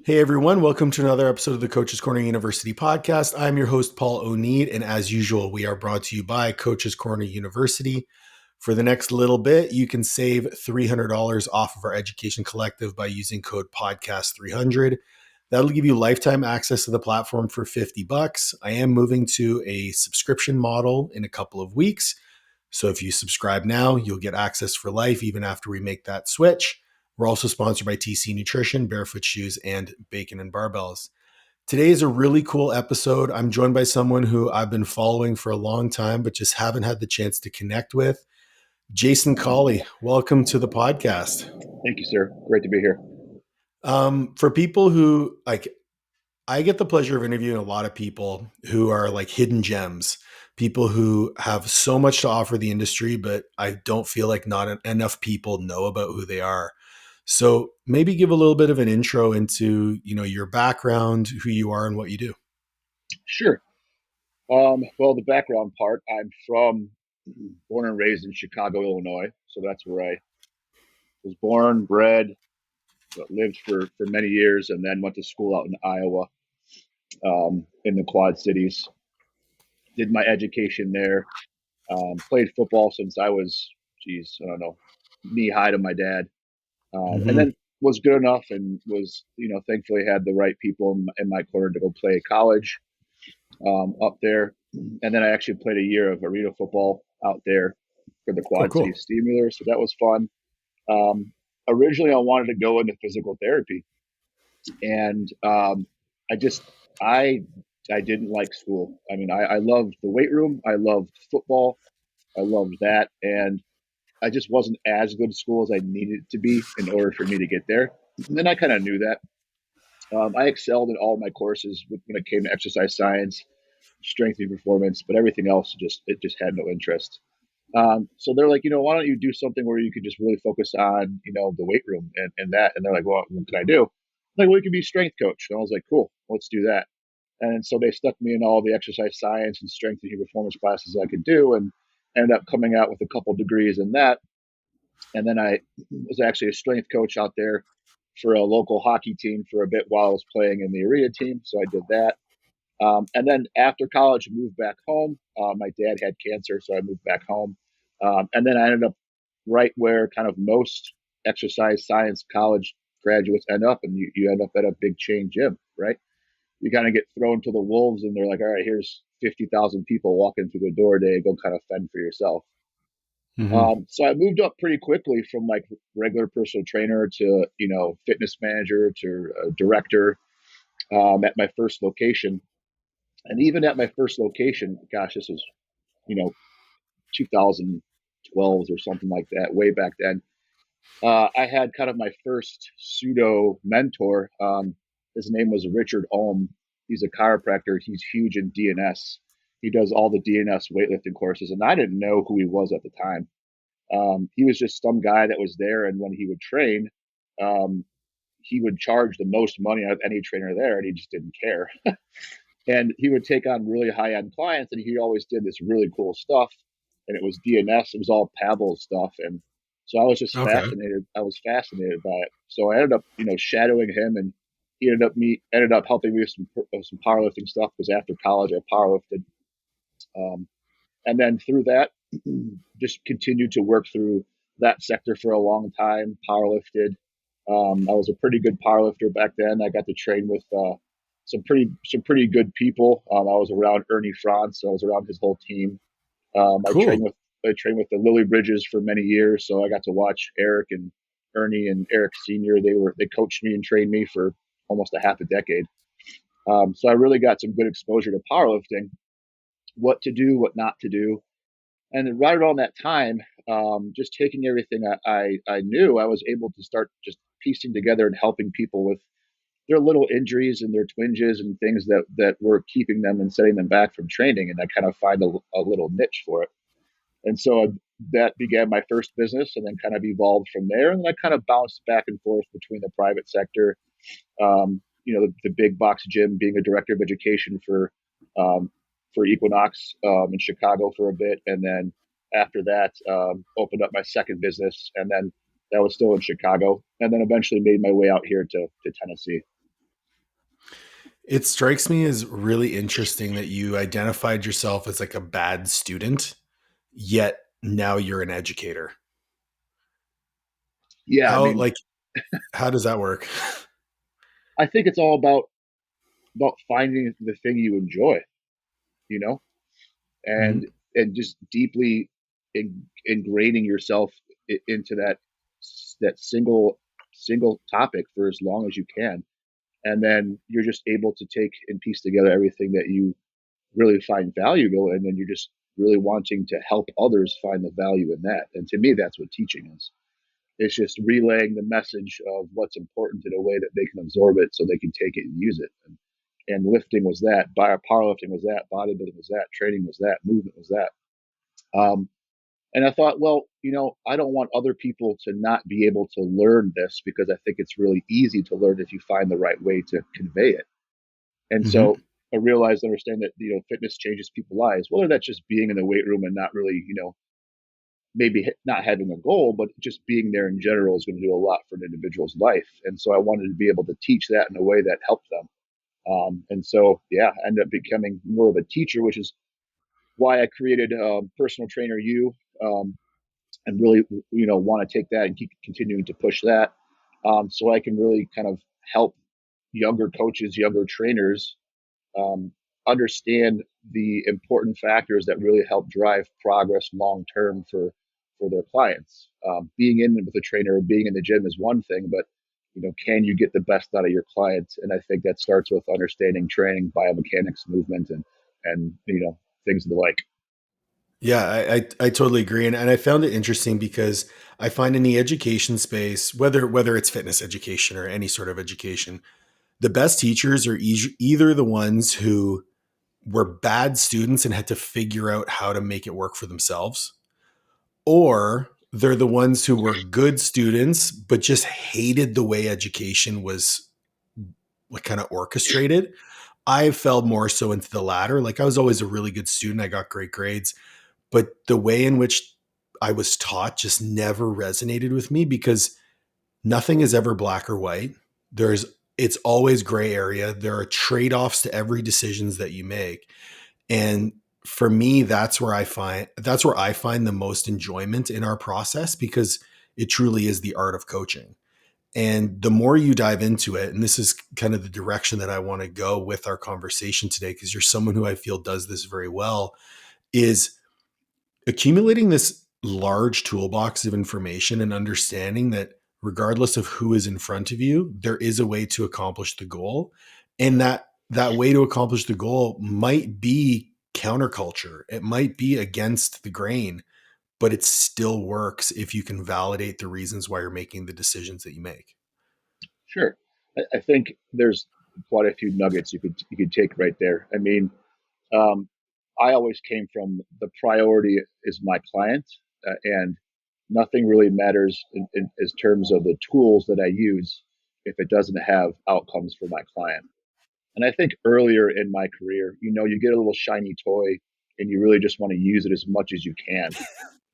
Hey everyone, welcome to another episode of the Coaches Corner University podcast. I'm your host, Paul O'Neid, and as usual, we are brought to you by Coaches Corner University. For the next little bit, you can save $300 off of our education collective by using code podcast300. That'll give you lifetime access to the platform for $50. I am moving to a subscription model in a couple of weeks. So if you subscribe now, you'll get access for life even after we make that switch. We're also sponsored by TC Nutrition, Barefoot Shoes, and Bacon and Barbells. Today is a really cool episode. I'm joined by someone who I've been following for a long time, but just haven't had the chance to connect with. Jason Colley, welcome to the podcast. Thank you, sir. Great to be here. For people who I get the pleasure of interviewing a lot of people who are like hidden gems, people who have so much to offer the industry, but I don't feel like not enough people know about who they are. So maybe give a little bit of an intro into, your background, who you are and what you do. Sure. Well, the background part, I'm born and raised in Chicago, Illinois. So that's where I was born, bred, but lived for many years, and then went to school out in Iowa, in the Quad Cities. Did my education there. Played football since I was, I don't know, knee high to my dad. And Mm-hmm. then was good enough and was, thankfully had the right people in my corner to go play college up there. And then I actually played a year of arena football out there for the Oh, Quad City cool. Steamers. So that was fun. Originally, I wanted to go into physical therapy, and I just I I didn't like school. I mean, I loved the weight room. I loved football. I loved that, and I just wasn't as good at school as I needed to be in order for me to get there. And then I kind of knew that. I excelled in all my courses when it came to exercise science, strength and performance, but everything else just had no interest. So they're like, why don't you do something where you could just really focus on, the weight room and that. And they're like, well, what can I do? I'm like, well, you can be strength coach. And I was like, cool, let's do that. And so they stuck me in all the exercise science and strength and performance classes I could do, and ended up coming out with a couple degrees in that. And then I was actually a strength coach out there for a local hockey team for a bit while I was playing in the arena team. So I did that. And then after college, I moved back home. My dad had cancer, so I moved back home. And then I ended up right where kind of most exercise science college graduates end up, and you end up at a big chain gym, right? You kind of get thrown to the wolves, and they're like, all right, here's 50,000 people walking through the door today. Go kind of fend for yourself. Mm-hmm. So I moved up pretty quickly from like regular personal trainer to, fitness manager to director at my first location. And even at my first location, gosh, this was, you know, 2012 or something like that, way back then. I had kind of my first pseudo mentor. His name was Richard Ohm. He's a chiropractor. He's huge in DNS. He does all the DNS weightlifting courses, and I didn't know who he was at the time. He was just some guy that was there, and when he would train, um, he would charge the most money out of any trainer there, and he just didn't care. And he would take on really high end clients, and he always did this really cool stuff. And it was DNS, it was all Pavel stuff, and so I was just Okay. fascinated. I was fascinated by it. So I ended up, shadowing him, and he ended up helping me with some powerlifting stuff because after college I powerlifted, um, and then through that, just continued to work through that sector for a long time. Powerlifted. I was a pretty good powerlifter back then. I got to train with some pretty good people. I was around Ernie Franz, so I was around his whole team. I trained Cool. with the Lily Bridges for many years, so I got to watch Eric and Ernie and Eric Senior. They coached me and trained me for almost a half a decade. So I really got some good exposure to powerlifting, what to do, what not to do, and then right around that time, just taking everything I knew, I was able to start just piecing together and helping people with their little injuries and their twinges and things that were keeping them and setting them back from training. And I kind of find a little niche for it. And so that began my first business, and then kind of evolved from there. And then I kind of bounced back and forth between the private sector, the big box gym, being a director of education um, for Equinox in Chicago for a bit, and then after that, opened up my second business, and then that was still in Chicago, and then eventually made my way out here to Tennessee. It strikes me as really interesting that you identified yourself as like a bad student, yet now you're an educator. Yeah, I How mean, like how does that work? I think it's all about finding the thing you enjoy, you know, and Mhm. just deeply ingraining yourself into that single topic for as long as you can, and then you're just able to take and piece together everything that you really find valuable, and then you're just really wanting to help others find the value in that. And to me, that's what teaching is. It's just relaying the message of what's important in a way that they can absorb it so they can take it and use it. And lifting was that, powerlifting was that, bodybuilding was that, training was that, movement was that. Um, and I thought, well, I don't want other people to not be able to learn this because I think it's really easy to learn if you find the right way to convey it. And so Mhm. I realized, understand that fitness changes people's lives, whether that's just being in the weight room and not really, maybe not having a goal, but just being there in general is going to do a lot for an individual's life. And so I wanted to be able to teach that in a way that helped them. And so, yeah, I ended up becoming more of a teacher, which is why I created Personal Trainer U, and really, want to take that and keep continuing to push that, so I can really kind of help younger coaches, younger trainers, um, understand the important factors that really help drive progress long term for their clients. Being in with a trainer, being in the gym is one thing, but can you get the best out of your clients? And I think that starts with understanding training, biomechanics, movement, and things of the like. Yeah, I totally agree, and I found it interesting because I find in the education space, whether it's fitness education or any sort of education, the best teachers are either the ones who were bad students and had to figure out how to make it work for themselves, or they're the ones who were good students but just hated the way education was like kind of orchestrated. I fell more so into the latter. Like I was always a really good student. I got great grades, but the way in which I was taught just never resonated with me because nothing is ever black or white. There's it's always gray area. There are trade-offs to every decisions that you make. And for me, that's where I find the most enjoyment in our process because it truly is the art of coaching. And the more you dive into it, and this is kind of the direction that I want to go with our conversation today, because you're someone who I feel does this very well, is accumulating this large toolbox of information and understanding that regardless of who is in front of you, there is a way to accomplish the goal. And that way to accomplish the goal might be counterculture. It might be against the grain, but it still works if you can validate the reasons why you're making the decisions that you make. Sure, I think there's quite a few nuggets you could take right there. I mean, um, I always came from the priority is my client, and nothing really matters in terms of the tools that I use if it doesn't have outcomes for my client. And I think earlier in my career, you get a little shiny toy and you really just want to use it as much as you can.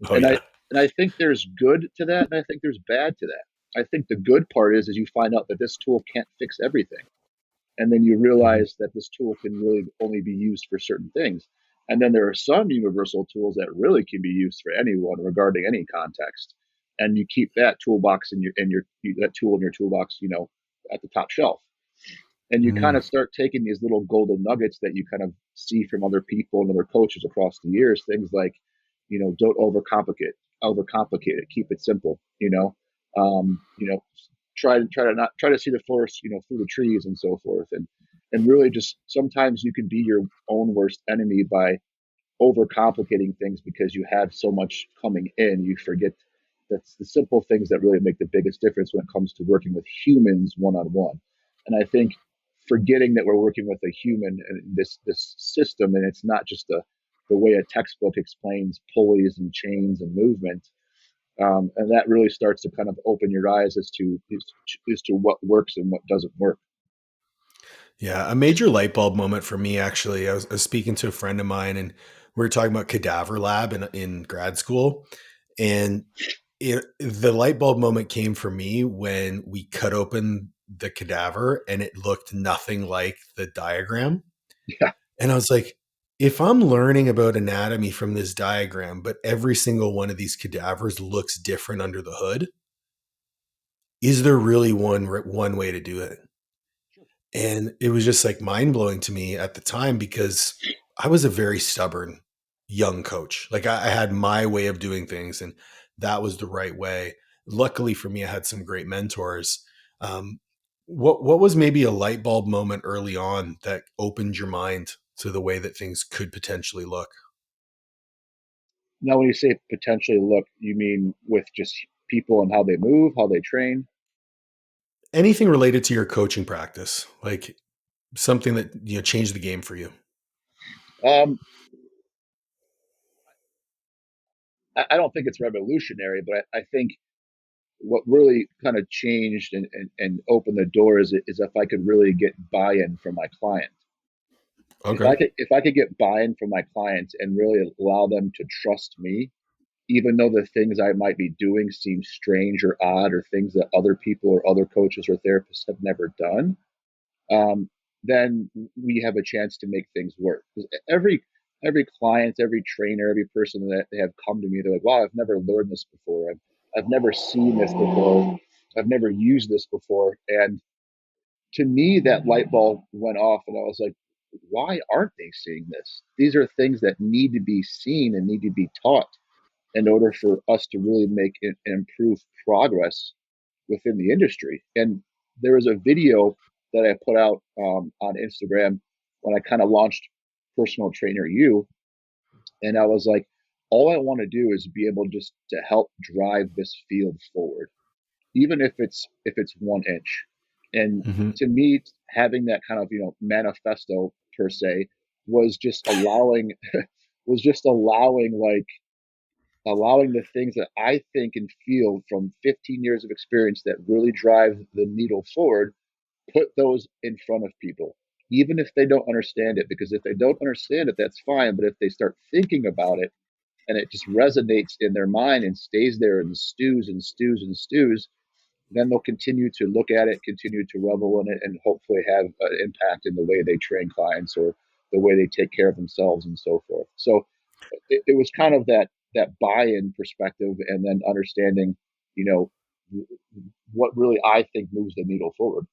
Oh And I yeah. and I think there's good to that, and I think there's bad to that. I think the good part is you find out that this tool can't fix everything, and then you Mhm. realize that this tool can really only be used for certain things. And then there are some universal tools that really can be used for anyone regarding any context. And you keep that toolbox in your that tool in your toolbox, at the top shelf. And you kind Mm. of start taking these little golden nuggets that you kind of see from other people and other coaches across the years. Things like, don't overcomplicate it, keep it simple. Um, you know, try to see the forest, through the trees and so forth. And really just sometimes you can be your own worst enemy by overcomplicating things because you have so much coming in. You forget that's the simple things that really make the biggest difference when it comes to working with humans one on one. And I think forgetting that we're working with a human and this system, and it's not just the way a textbook explains pulleys and chains and movement. And that really starts to kind of open your eyes as to what works and what doesn't work. Yeah, a major light bulb moment for me actually. I was speaking to a friend of mine, and we were talking about cadaver lab in grad school, and The light bulb moment came for me when we cut open the cadaver and it looked nothing like the diagram. Yeah. And I was like, if I'm learning about anatomy from this diagram, but every single one of these cadavers looks different under the hood, is there really one way to do it? And it was just like mind blowing to me at the time because I was a very stubborn young coach. Like I had my way of doing things and that was the right way. Luckily for me, I had some great mentors. Um, what was maybe a light bulb moment early on that opened your mind to the way that things could potentially look? Now, when you say potentially look, you mean with just people and how they move, how they train? Anything related to your coaching practice, like something that changed the game for you. Um, I don't think it's revolutionary, but I think what really kind of changed and opened the door is if I could really get buy-in from my client. Okay. If I could get buy-in from my clients and really allow them to trust me, even though the things I might be doing seem strange or odd or things that other people or other coaches or therapists have never done, um, then we have a chance to make things work. Because every client, every trainer, every person that they have come to me, they're like, "Wow, I've never learned this before. I've never seen this before. I've never used this before." And to me, that light bulb went off, and I was like, "Why aren't they seeing this? These are things that need to be seen and need to be taught in order for us to really make and improve progress within the industry." And there was a video that I put out on Instagram when I kind of launched PersonalTrainerU, and I was like, all I want to do is be able just to help drive this field forward, even if it's 1 inch. And Hmm. to me, having that kind of manifesto per se was just allowing was just allowing the things that I think and feel from 15 years of experience that really drive the needle forward, put those in front of people, even if they don't understand it. Because if they don't understand it, that's fine. But if they start thinking about it and it just resonates in their mind and stays there and stews and stews and stews, then they'll continue to look at it, continue to revel in it, and hopefully have an impact in the way they train clients or the way they take care of themselves and so forth. So it was kind of that buy-in perspective, and then understanding, you know, what really I think moves the needle forward.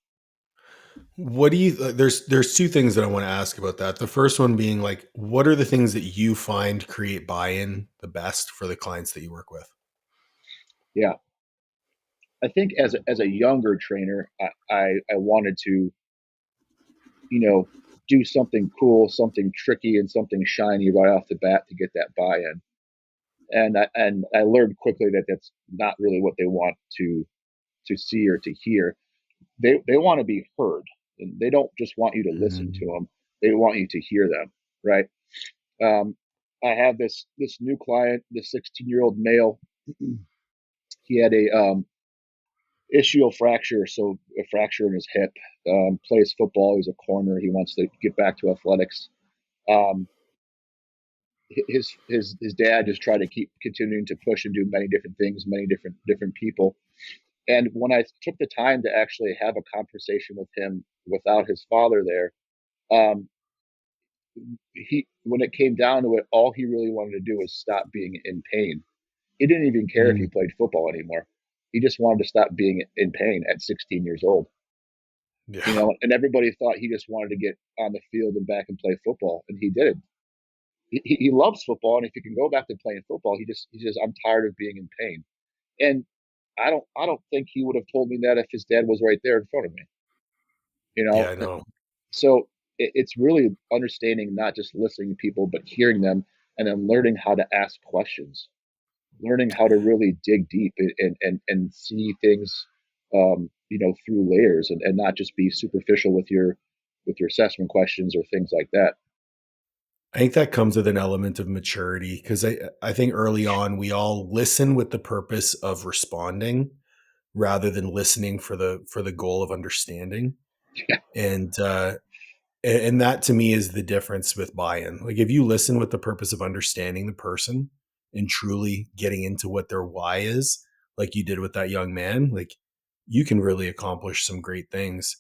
What do you there's two things that I want to ask about that. The first one being like what are the things that you find create buy-in the best for the clients that you work with? Yeah, I think as a younger trainer, I wanted to do something cool, something tricky, and something shiny right off the bat to get that buy-in. And I learned quickly that that's not really what they want to see or to hear. They want to be heard, and they don't just want you to listen to Mm. them. They want you to hear them, right? Um, I have this new client, this 16-year-old male. He had a ischial fracture, so a fracture in his hip. Plays football. He's a corner. He wants to get back to athletics. Um, his dad just tried to keep continuing to push and do many different things, many different people. And when I took the time to actually have a conversation with him without his father there, um, he when it came down to it, all he really wanted to do was stop being in pain. He didn't even care if he Mm. played football anymore. He just wanted to stop being in pain at 16 years old. Yeah. And everybody thought he just wanted to get on the field and back and play football, and he did. He loves football, and if he can go back to playing football, he says, I'm tired of being in pain. And I don't think he would have told me that if his dad was right there in front of me. You Yeah, know, I know. so it's really understanding, not just listening to people, but hearing them, and then learning how to ask questions, learning how to really dig deep and see things, through layers, and not just be superficial with your assessment questions or things like that. I think that comes with an element of maturity because I think early on we all listen with the purpose of responding rather than listening for the goal of understanding. And and that to me is the difference with buy-in. Like if you listen with the purpose of understanding the person and truly getting into what their why is, like you did with that young man, like you can really accomplish some great things.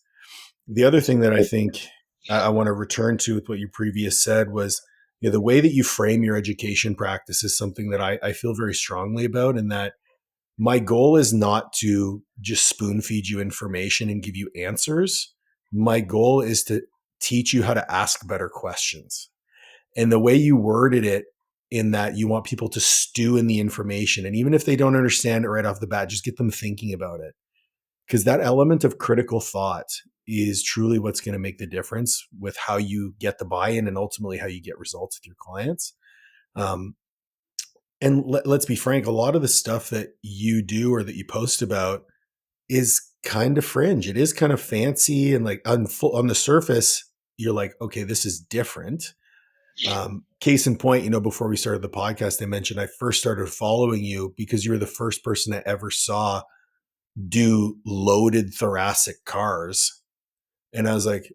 The other thing that I think I want to return to with what you previous said was, the way that you frame your education practice is something that I feel very strongly about, and that my goal is not to just spoon feed you information and give you answers. My goal is to teach you how to ask better questions. And the way you worded it, in that you want people to stew in the information, and even if they don't understand it right off the bat, just get them thinking about it. Because that element of critical thought is truly what's going to make the difference with how you get the buy-in and ultimately how you get results with your clients. Um, and let's be frank, a lot of the stuff that you do or that you post about is kind of fringe. It is kind of fancy, and like on the surface, you're like, okay, this is different. Case in point, before we started the podcast, I mentioned I first started following you because you were the first person I ever saw do loaded thoracic cars. And I was like,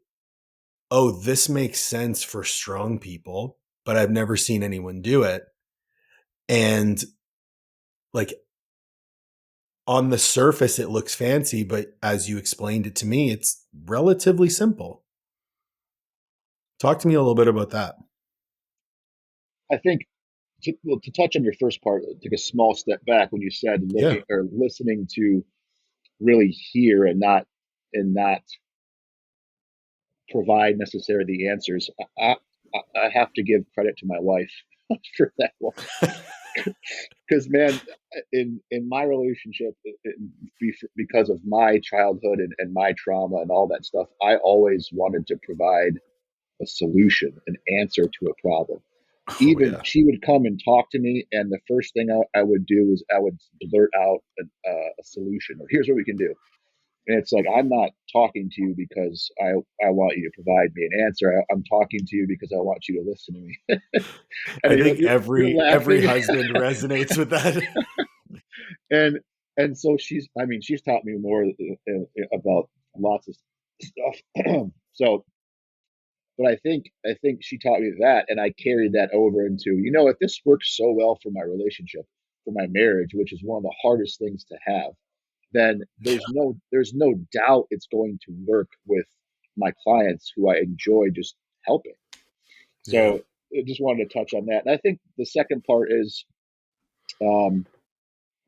oh, this makes sense for strong people, but I've never seen anyone do it. And like, on the surface, it looks fancy, but as you explained it to me, it's relatively simple. Talk to me a little bit about that. I think to touch on your first part, take a small step back when you said Yeah. looking or listening to really hear and not provide necessarily the answers. I have to give credit to my wife for that one, because man, in my relationship, because of my childhood and my trauma and all that stuff, I always wanted to provide a solution, an answer to a problem. Oh, Even yeah. she would come and talk to me, and the first thing I would do is I would blurt out a solution, or here's what we can do. And it's like, I'm not talking to you because I want you to provide me an answer. I'm talking to you because I want you to listen to me. And I think you're every laughing. husband resonates with that. and and so she's taught me more about lots of stuff. So, but I think she taught me that, and I carried that over into, if this works so well for my relationship, for my marriage, which is one of the hardest things to have, then there's no doubt it's going to work with my clients who I enjoy just helping. Yeah. So I just wanted to touch on that. And I think the second part is, um,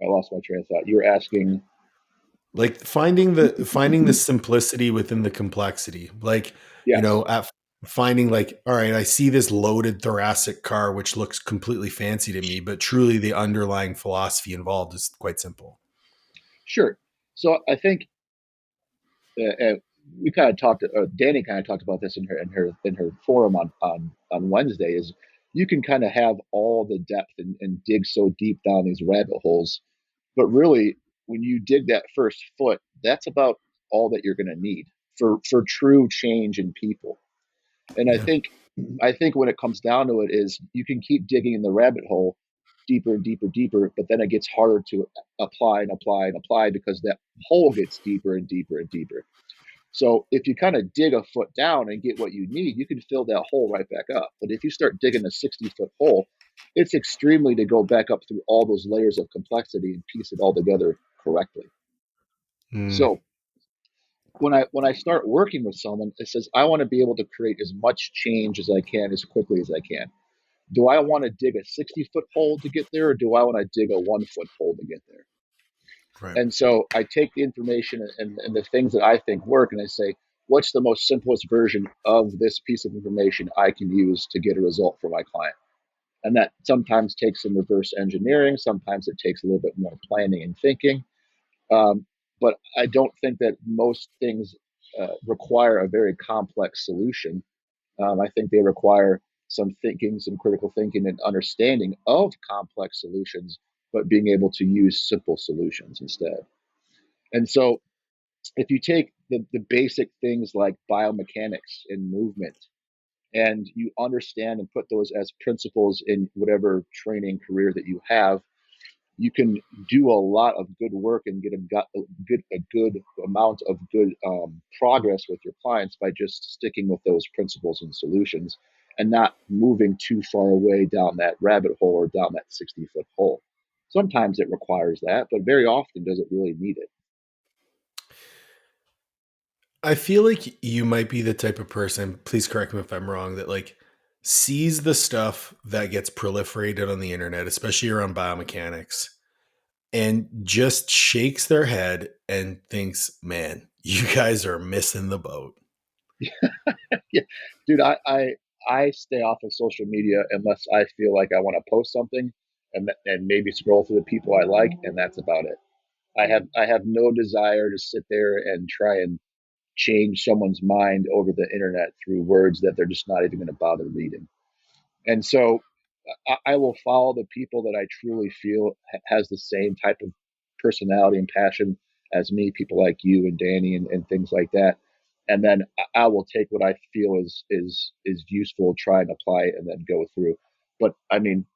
I lost my train of thought. You were asking. Like finding the simplicity within the complexity. Like, Yes. at finding, like, all right, I see this loaded thoracic car which looks completely fancy to me, but truly the underlying philosophy involved is quite simple. Sure. So I think we kind of talked. Danny kind of talked about this in her forum on Wednesday. Is you can kind of have all the depth and dig so deep down these rabbit holes, but really, when you dig that first foot, that's about all that you're going to need for true change in people. And I Yeah. think I think when it comes down to it, is you can keep digging in the rabbit hole deeper and deeper, deeper, but then it gets harder to apply and apply and apply because that hole gets deeper and deeper and deeper. So if you kind of dig a foot down and get what you need, you can fill that hole right back up. But if you start digging a 60-foot hole, it's extremely to go back up through all those layers of complexity and piece it all together correctly. Mm, So when I start working with someone, it says I want to be able to create as much change as I can as quickly as I can. Do I want to dig a 60-foot hole to get there, or do I want to dig a 1-foot hole to get there? right. And so I take the information and the things that I think work, and I say, what's the most simplest version of this piece of information I can use to get a result for my client? And that sometimes takes some reverse engineering. Sometimes it takes a little bit more planning and thinking. Um, but I don't think that most things require a very complex solution. I think they require some thinking, some critical thinking, and understanding of complex solutions, but being able to use simple solutions instead. And so, if you take the basic things like biomechanics and movement, and you understand and put those as principles in whatever training career that you have, you can do a lot of good work and get a good amount of good progress with your clients by just sticking with those principles and solutions, and not moving too far away down that rabbit hole or down that 60-foot hole. sometimes it requires that, but very often does it really need it. I feel like you might be the type of person, please correct me if I'm wrong, that like sees the stuff that gets proliferated on the internet, especially around biomechanics, and just shakes their head and thinks, man, you guys are missing the boat. Yeah, dude, I stay off of social media unless I feel like I want to post something and maybe scroll through the people I like, and that's about it. I have no desire to sit there and try and change someone's mind over the internet through words that they're just not even going to bother reading. And so I will follow the people that I truly feel has the same type of personality and passion as me, people like you and Danny and things like that. And then I will take what I feel is useful, try and apply it, and then go through. But I mean,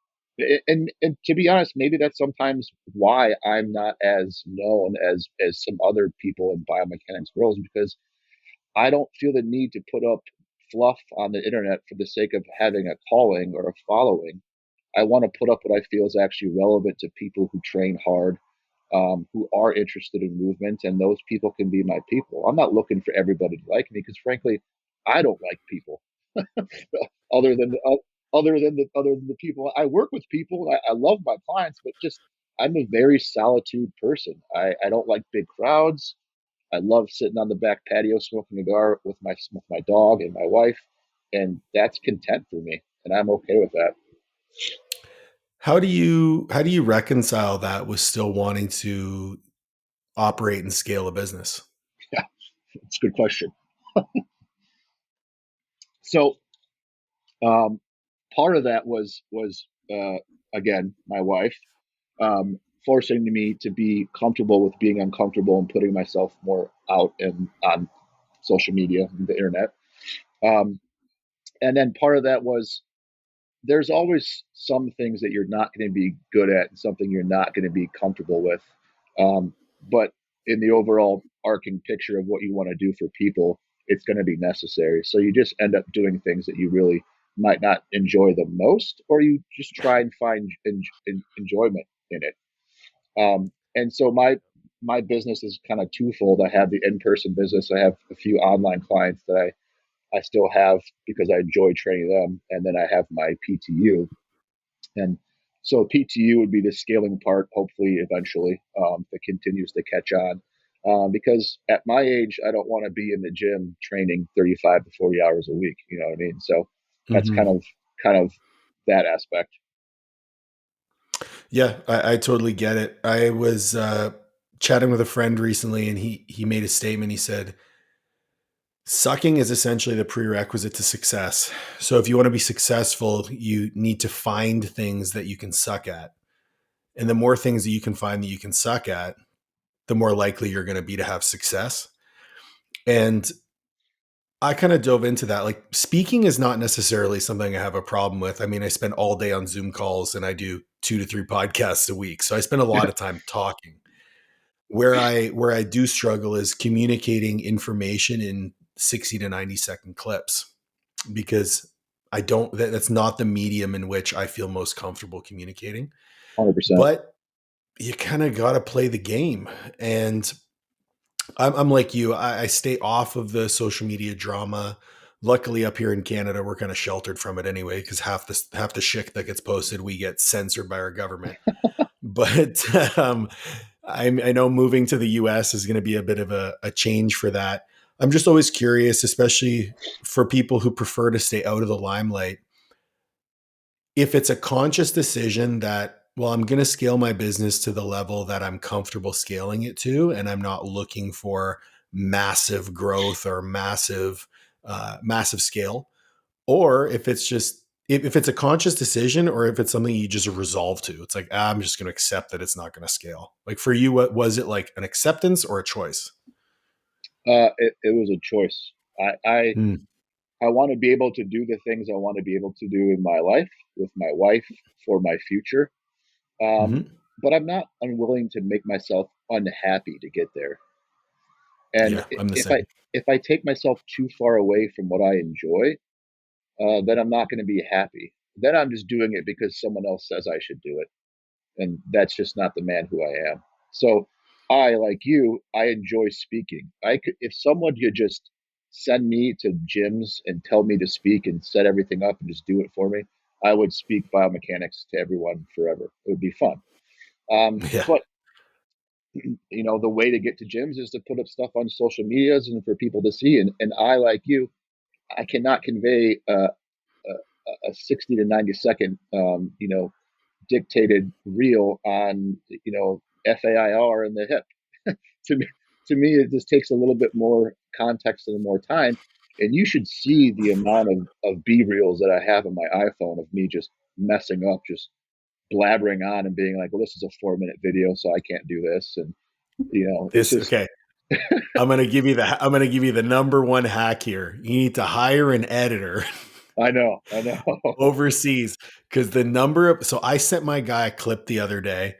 and to be honest, maybe that's sometimes why I'm not as known as some other people in biomechanics worlds, because I don't feel the need to put up fluff on the internet for the sake of having a calling or a following. I want to put up what I feel is actually relevant to people who train hard, who are interested in movement, and those people can be my people. I'm not looking for everybody to like me because, frankly, I don't like people other than the people I work with. People I love my clients, but just I'm a very solitude person. I don't like big crowds. I love sitting on the back patio smoking a cigar with my dog and my wife, and that's content for me, and I'm okay with that. How do you reconcile that with still wanting to operate and scale a business? Yeah, it's a good question. So um, part of that was again my wife forcing me to be comfortable with being uncomfortable and putting myself more out and on social media and the internet. Um, and then part of that was there's always some things that you're not going to be good at and something you're not going to be comfortable with. But in the overall arcing picture of what you want to do for people, it's going to be necessary. So you just end up doing things that you really might not enjoy the most, or you just try and find enjoyment in it. And so my business is kind of twofold. I have the in-person business. I have a few online clients that I still have because I enjoy training them, and then I have my PTU, and so PTU would be the scaling part, hopefully, eventually, that continues to catch on. Because at my age, I don't want to be in the gym training 35 to 40 hours a week. You know what I mean? So that's kind Hmm. of kind of that aspect. Yeah, I totally get it. I was chatting with a friend recently, and he made a statement. He said, "Sucking is essentially the prerequisite to success. So if you want to be successful, you need to find things that you can suck at, and the more things that you can find that you can suck at, the more likely you're going to be to have success." And I kind of dove into that. Like, speaking is not necessarily something I have a problem with. I mean, I spend all day on Zoom calls and I do 2 to 3 podcasts a week. So I spend a lot of time talking. Where I do struggle is communicating information in 60 to 90-second clips, because that's not the medium in which I feel most comfortable communicating. 100%. But you kind of got to play the game. And I'm like you. I stay off of the social media drama. Luckily, up here in Canada, we're kind of sheltered from it anyway, because half the shit that gets posted, we get censored by our government. But I know moving to the US is going to be a bit of a change for that. I'm just always curious, especially for people who prefer to stay out of the limelight, if it's a conscious decision that, well, I'm going to scale my business to the level that I'm comfortable scaling it to, and I'm not looking for massive growth or massive scale, or if it's just if it's a conscious decision, or if it's something you just resolve to. It's like, I'm just going to accept that it's not going to scale. Like for you, what was it, like an acceptance or a choice? It was a choice. Mm. I want to be able to do the things I want to be able to do in my life with my wife for my future. Um, Hmm. but I'm not unwilling to make myself unhappy to get there. And Yeah, I'm the if same. I take myself too far away from what I enjoy, then I'm not going to be happy. Then I'm just doing it because someone else says I should do it. and that's just not the man who I am. So I, like you, I enjoy speaking. I could, if someone could just send me to gyms and tell me to speak and set everything up and just do it for me, I would speak biomechanics to everyone forever. It would be fun. Yeah. But the way to get to gyms is to put up stuff on social medias and for people to see. And I, like you, I cannot convey a 60 to 90 second, dictated reel on, FAIR in the hip. to me, to me, it just takes a little bit more context and more time. And you should see the amount of B reels that I have on my iPhone of me just messing up, just blabbering on and being like, well, this is a 4-minute video, so I can't do this. And, it's This just, okay. I'm gonna give you the number one hack here. You need to hire an editor I know. overseas because the number of so I sent my guy a clip the other day.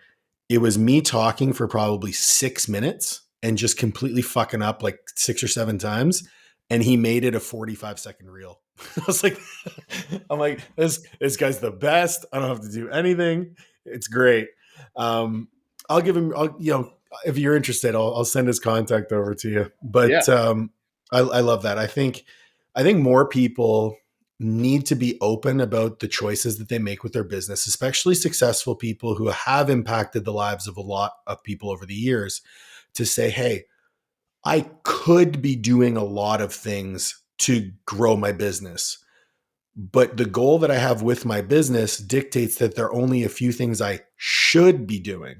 It was me talking for probably 6 minutes and just completely fucking up like 6 or 7 times. And he made it a 45-second reel. I was like, I'm like, this guy's the best. I don't have to do anything. It's great. I'll give him, if you're interested, I'll send his contact over to you. Yeah, But I love that. I think more people need to be open about the choices that they make with their business, especially successful people who have impacted the lives of a lot of people over the years, to say, hey, I could be doing a lot of things to grow my business, but the goal that I have with my business dictates that there are only a few things I should be doing.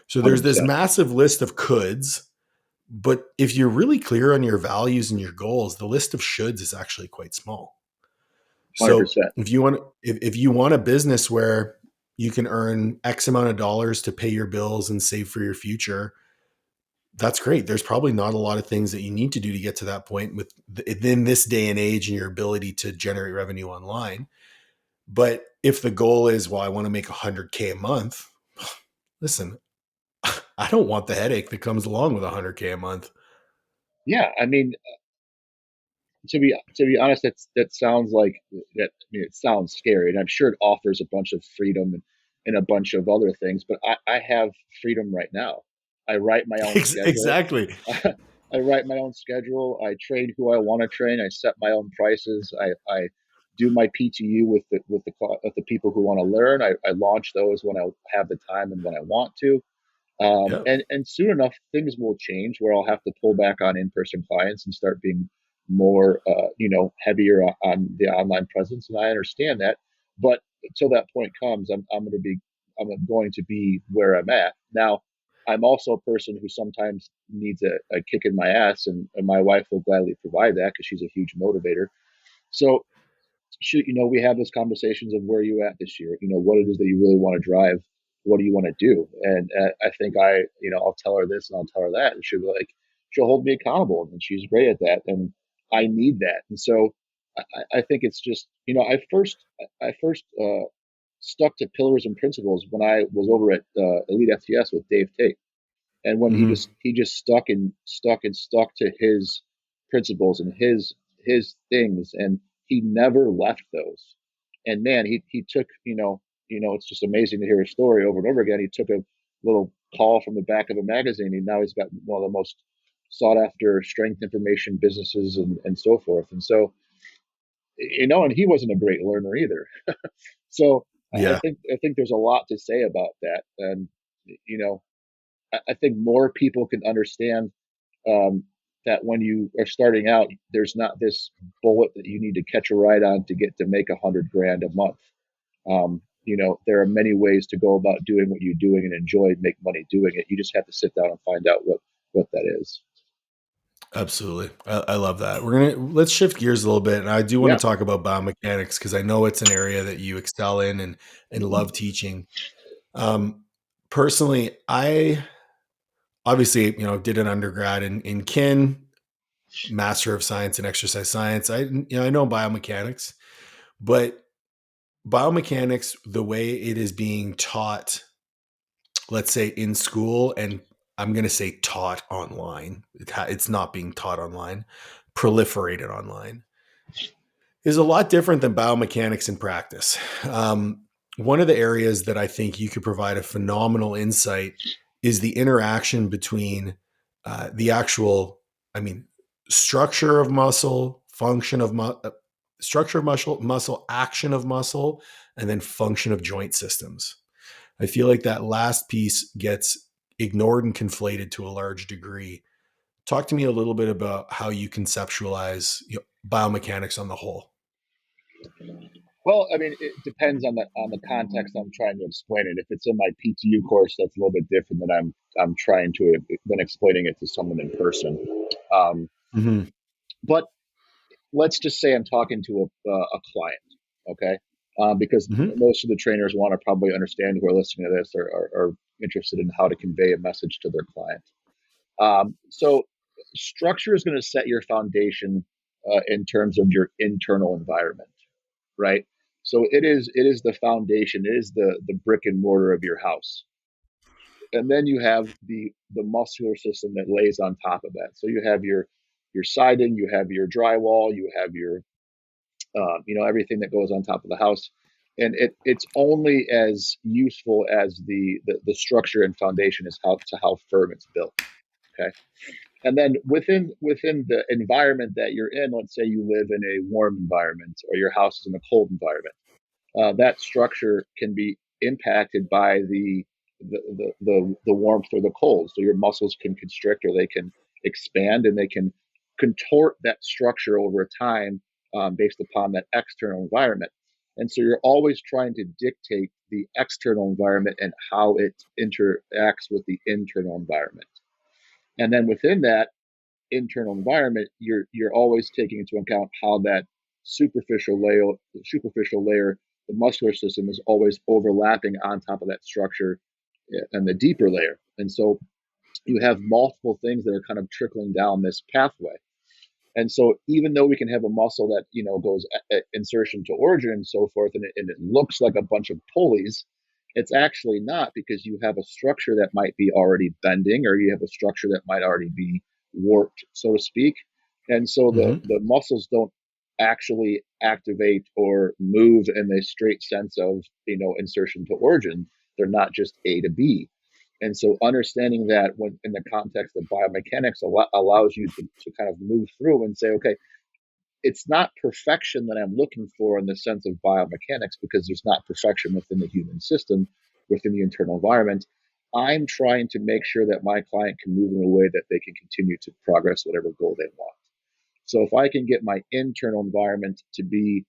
So there's this 100%. massive list of coulds, but if you're really clear on your values and your goals, the list of shoulds is actually quite small. So 100%. if you want a business where you can earn X amount of dollars to pay your bills and save for your future, that's great. There's probably not a lot of things that you need to do to get to that point within this day and age and your ability to generate revenue online. But if the goal is, well, I want to make 100K a month, listen, I don't want the headache that comes along with 100K a month. Yeah, I mean, to be honest, that sounds like that. I mean, it sounds scary, and I'm sure it offers a bunch of freedom and a bunch of other things. But I have freedom right now. I write my own schedule. Exactly. I write my own schedule. I train who I want to train. I set my own prices. I do my PTU with the people who want to learn. I launch those when I have the time and when I want to. Yeah. And soon enough, things will change where I'll have to pull back on in-person clients and start being more, heavier on the online presence. And I understand that, but until that point comes, I'm going to be where I'm at now. I'm also a person who sometimes needs a kick in my ass, and my wife will gladly provide that because she's a huge motivator. So shoot, we have those conversations of where are you at this year? What it is that you really want to drive. What do you want to do? And I think I'll tell her this and I'll tell her that, and she'll be like, she'll hold me accountable, and she's great at that, and I need that. And so I think it's just, I first stuck to pillars and principles when I was over at Elite FTS with Dave Tate, and when he Mm-hmm. just he just stuck to his principles and his things, and he never left those. And man, he took, it's just amazing to hear his story over and over again. He took a little call from the back of a magazine, and now he's got one of the most sought after strength information businesses, and so forth. And so, and he wasn't a great learner either. So Yeah. I think there's a lot to say about that. And you know I think more people can understand, um, that when you are starting out, there's not this bullet that you need to catch a ride on to get to make 100 grand a month. There are many ways to go about doing what you're doing and enjoy and make money doing it. You just have to sit down and find out what that is. Absolutely. I love that. Let's shift gears a little bit. And I do want to Yeah. talk about biomechanics because I know it's an area that you excel in and Hmm. love teaching. Um, Personally, I obviously, did an undergrad in kin, master of science in exercise science. I know biomechanics, but biomechanics, the way it is being taught, let's say in school, and I'm going to say taught online, it's not being taught online, proliferated online, is a lot different than biomechanics in practice. one of the areas that I think you could provide a phenomenal insight is the interaction between the actual, I mean, structure of muscle, function of structure of muscle, action of muscle, and then function of joint systems. I feel like that last piece gets ignored and conflated to a large degree. Talk to me a little bit about how you conceptualize, biomechanics on the whole. Well, I mean, it depends on the context I'm trying to explain it. If it's in my PTU course, that's a little bit different than I'm trying to than explaining it to someone in person. Um, Mm-hmm. but let's just say I'm talking to a client, okay? Because Mm-hmm. most of the trainers want to probably understand who are listening to this are interested in how to convey a message to their client. So structure is going to set your foundation in terms of your internal environment, right? So it is the foundation, it is the brick and mortar of your house, and then you have the muscular system that lays on top of that. So you have your siding, you have your drywall, you have your everything that goes on top of the house, and it's only as useful as the structure and foundation is how firm it's built. Okay, and then within the environment that you're in, let's say you live in a warm environment or your house is in a cold environment, that structure can be impacted by the warmth or the cold. So your muscles can constrict or they can expand, and they can contort that structure over time based upon that external environment. And so you're always trying to dictate the external environment and how it interacts with the internal environment. And then within that internal environment, you're always taking into account how that superficial layer, the muscular system, is always overlapping on top of that structure and the deeper layer. And so you have multiple things that are kind of trickling down this pathway. And so even though we can have a muscle that goes insertion to origin and so forth, and it looks like a bunch of pulleys, it's actually not, because you have a structure that might be already bending, or you have a structure that might already be warped, so to speak. And so Mm-hmm. the muscles don't actually activate or move in the straight sense of insertion to origin. They're not just A to B. And so understanding that when in the context of biomechanics allows you to kind of move through and say, okay, it's not perfection that I'm looking for in the sense of biomechanics, because there's not perfection within the human system, within the internal environment. I'm trying to make sure that my client can move in a way that they can continue to progress whatever goal they want. So if I can get my internal environment to be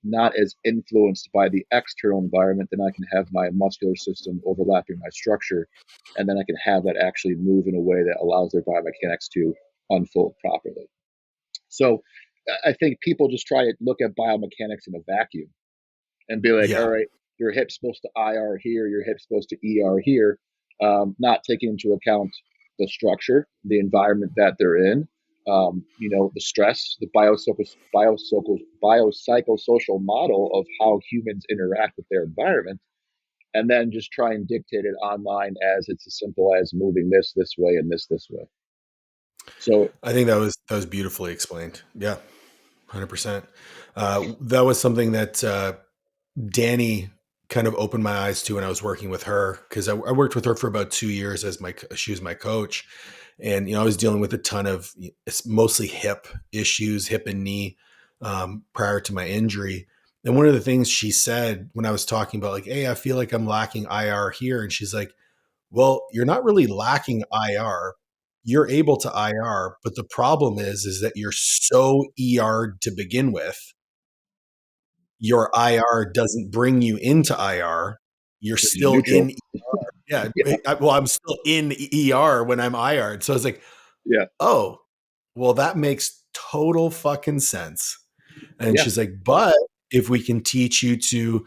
not as influenced by the external environment, then I can have my muscular system overlapping my structure, and then I can have that actually move in a way that allows their biomechanics to unfold properly. So I think people just try to look at biomechanics in a vacuum and be like, all Yeah. right, your hip's supposed to IR here, your hip's supposed to ER here, not taking into account the structure, the environment that they're in, the stress, the biopsychosocial model of how humans interact with their environment, and then just try and dictate it online as it's as simple as moving this way and this way. So I think that was beautifully explained. Yeah, 100%. That was something that Danny kind of opened my eyes to when I was working with her, because I worked with her for about 2 years as she was my coach, and I was dealing with a ton of, it's mostly hip issues, hip and knee, prior to my injury. And one of the things she said when I was talking about, like, hey, I feel like I'm lacking IR here, and she's like, well, you're not really lacking IR. You're able to IR, but the problem is that you're so ER'd to begin with. Your IR doesn't bring you into IR. You're because you're still neutral. in. Yeah. Yeah, Well, I'm still in ER when I'm IR'd. So I was like, yeah, oh, well, that makes total fucking sense. And yeah, she's like, but if we can teach you to,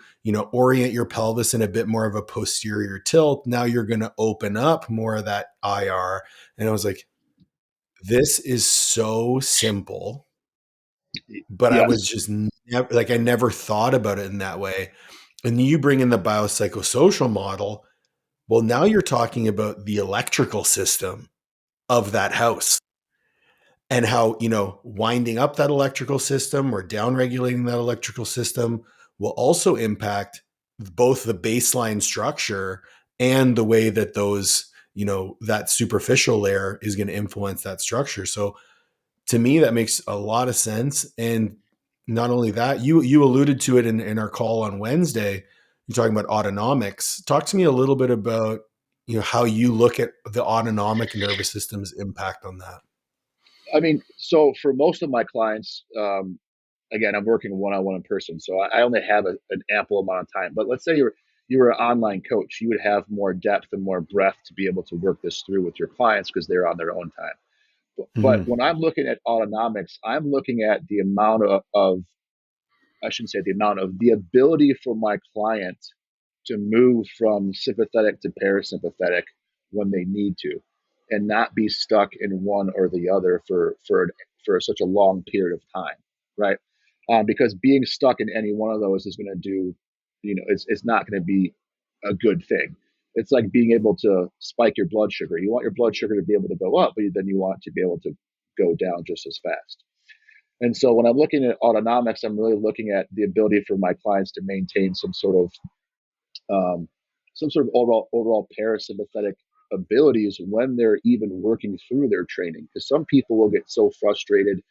orient your pelvis in a bit more of a posterior tilt, now you're going to open up more of that IR. And I was like, this is so simple, but I was yes, just I never thought about it in that way. And you bring in the biopsychosocial model. Well, now you're talking about the electrical system of that house, and how, winding up that electrical system or down regulating that electrical system will also impact both the baseline structure and the way that those, that superficial layer is going to influence that structure. So to me, that makes a lot of sense. And not only that, you alluded to it in our call on Wednesday. You're talking about autonomics. Talk to me a little bit about how you look at the autonomic nervous system's impact on that. I mean, so for most of my clients, again, I'm working one-on-one in person, so I only have an ample amount of time. But let's say you were an online coach, you would have more depth and more breadth to be able to work this through with your clients because they're on their own time. But Mm-hmm. when I'm looking at autonomics, I'm looking at the amount of I shouldn't say the amount of the ability for my client to move from sympathetic to parasympathetic when they need to, and not be stuck in one or the other for such a long period of time, right? Because being stuck in any one of those is going to do, it's not going to be a good thing. It's like being able to spike your blood sugar. You want your blood sugar to be able to go up, but then you want it to be able to go down just as fast. And so when I'm looking at autonomics, I'm really looking at the ability for my clients to maintain um, some sort of overall parasympathetic abilities when they're even working through their training. Because some people will get so frustrated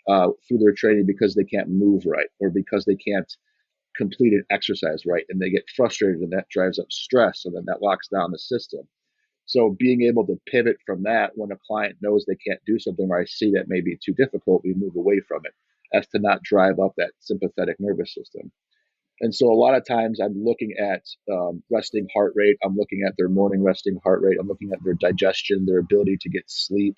through their training because they can't move right or because they can't complete an exercise right, and they get frustrated, and that drives up stress, and then that locks down the system. So being able to pivot from that when a client knows they can't do something or I see that may be too difficult, we move away from it as to not drive up that sympathetic nervous system. And so a lot of times I'm looking at resting heart rate. I'm looking at their morning resting heart rate. I'm looking at their digestion, their ability to get sleep,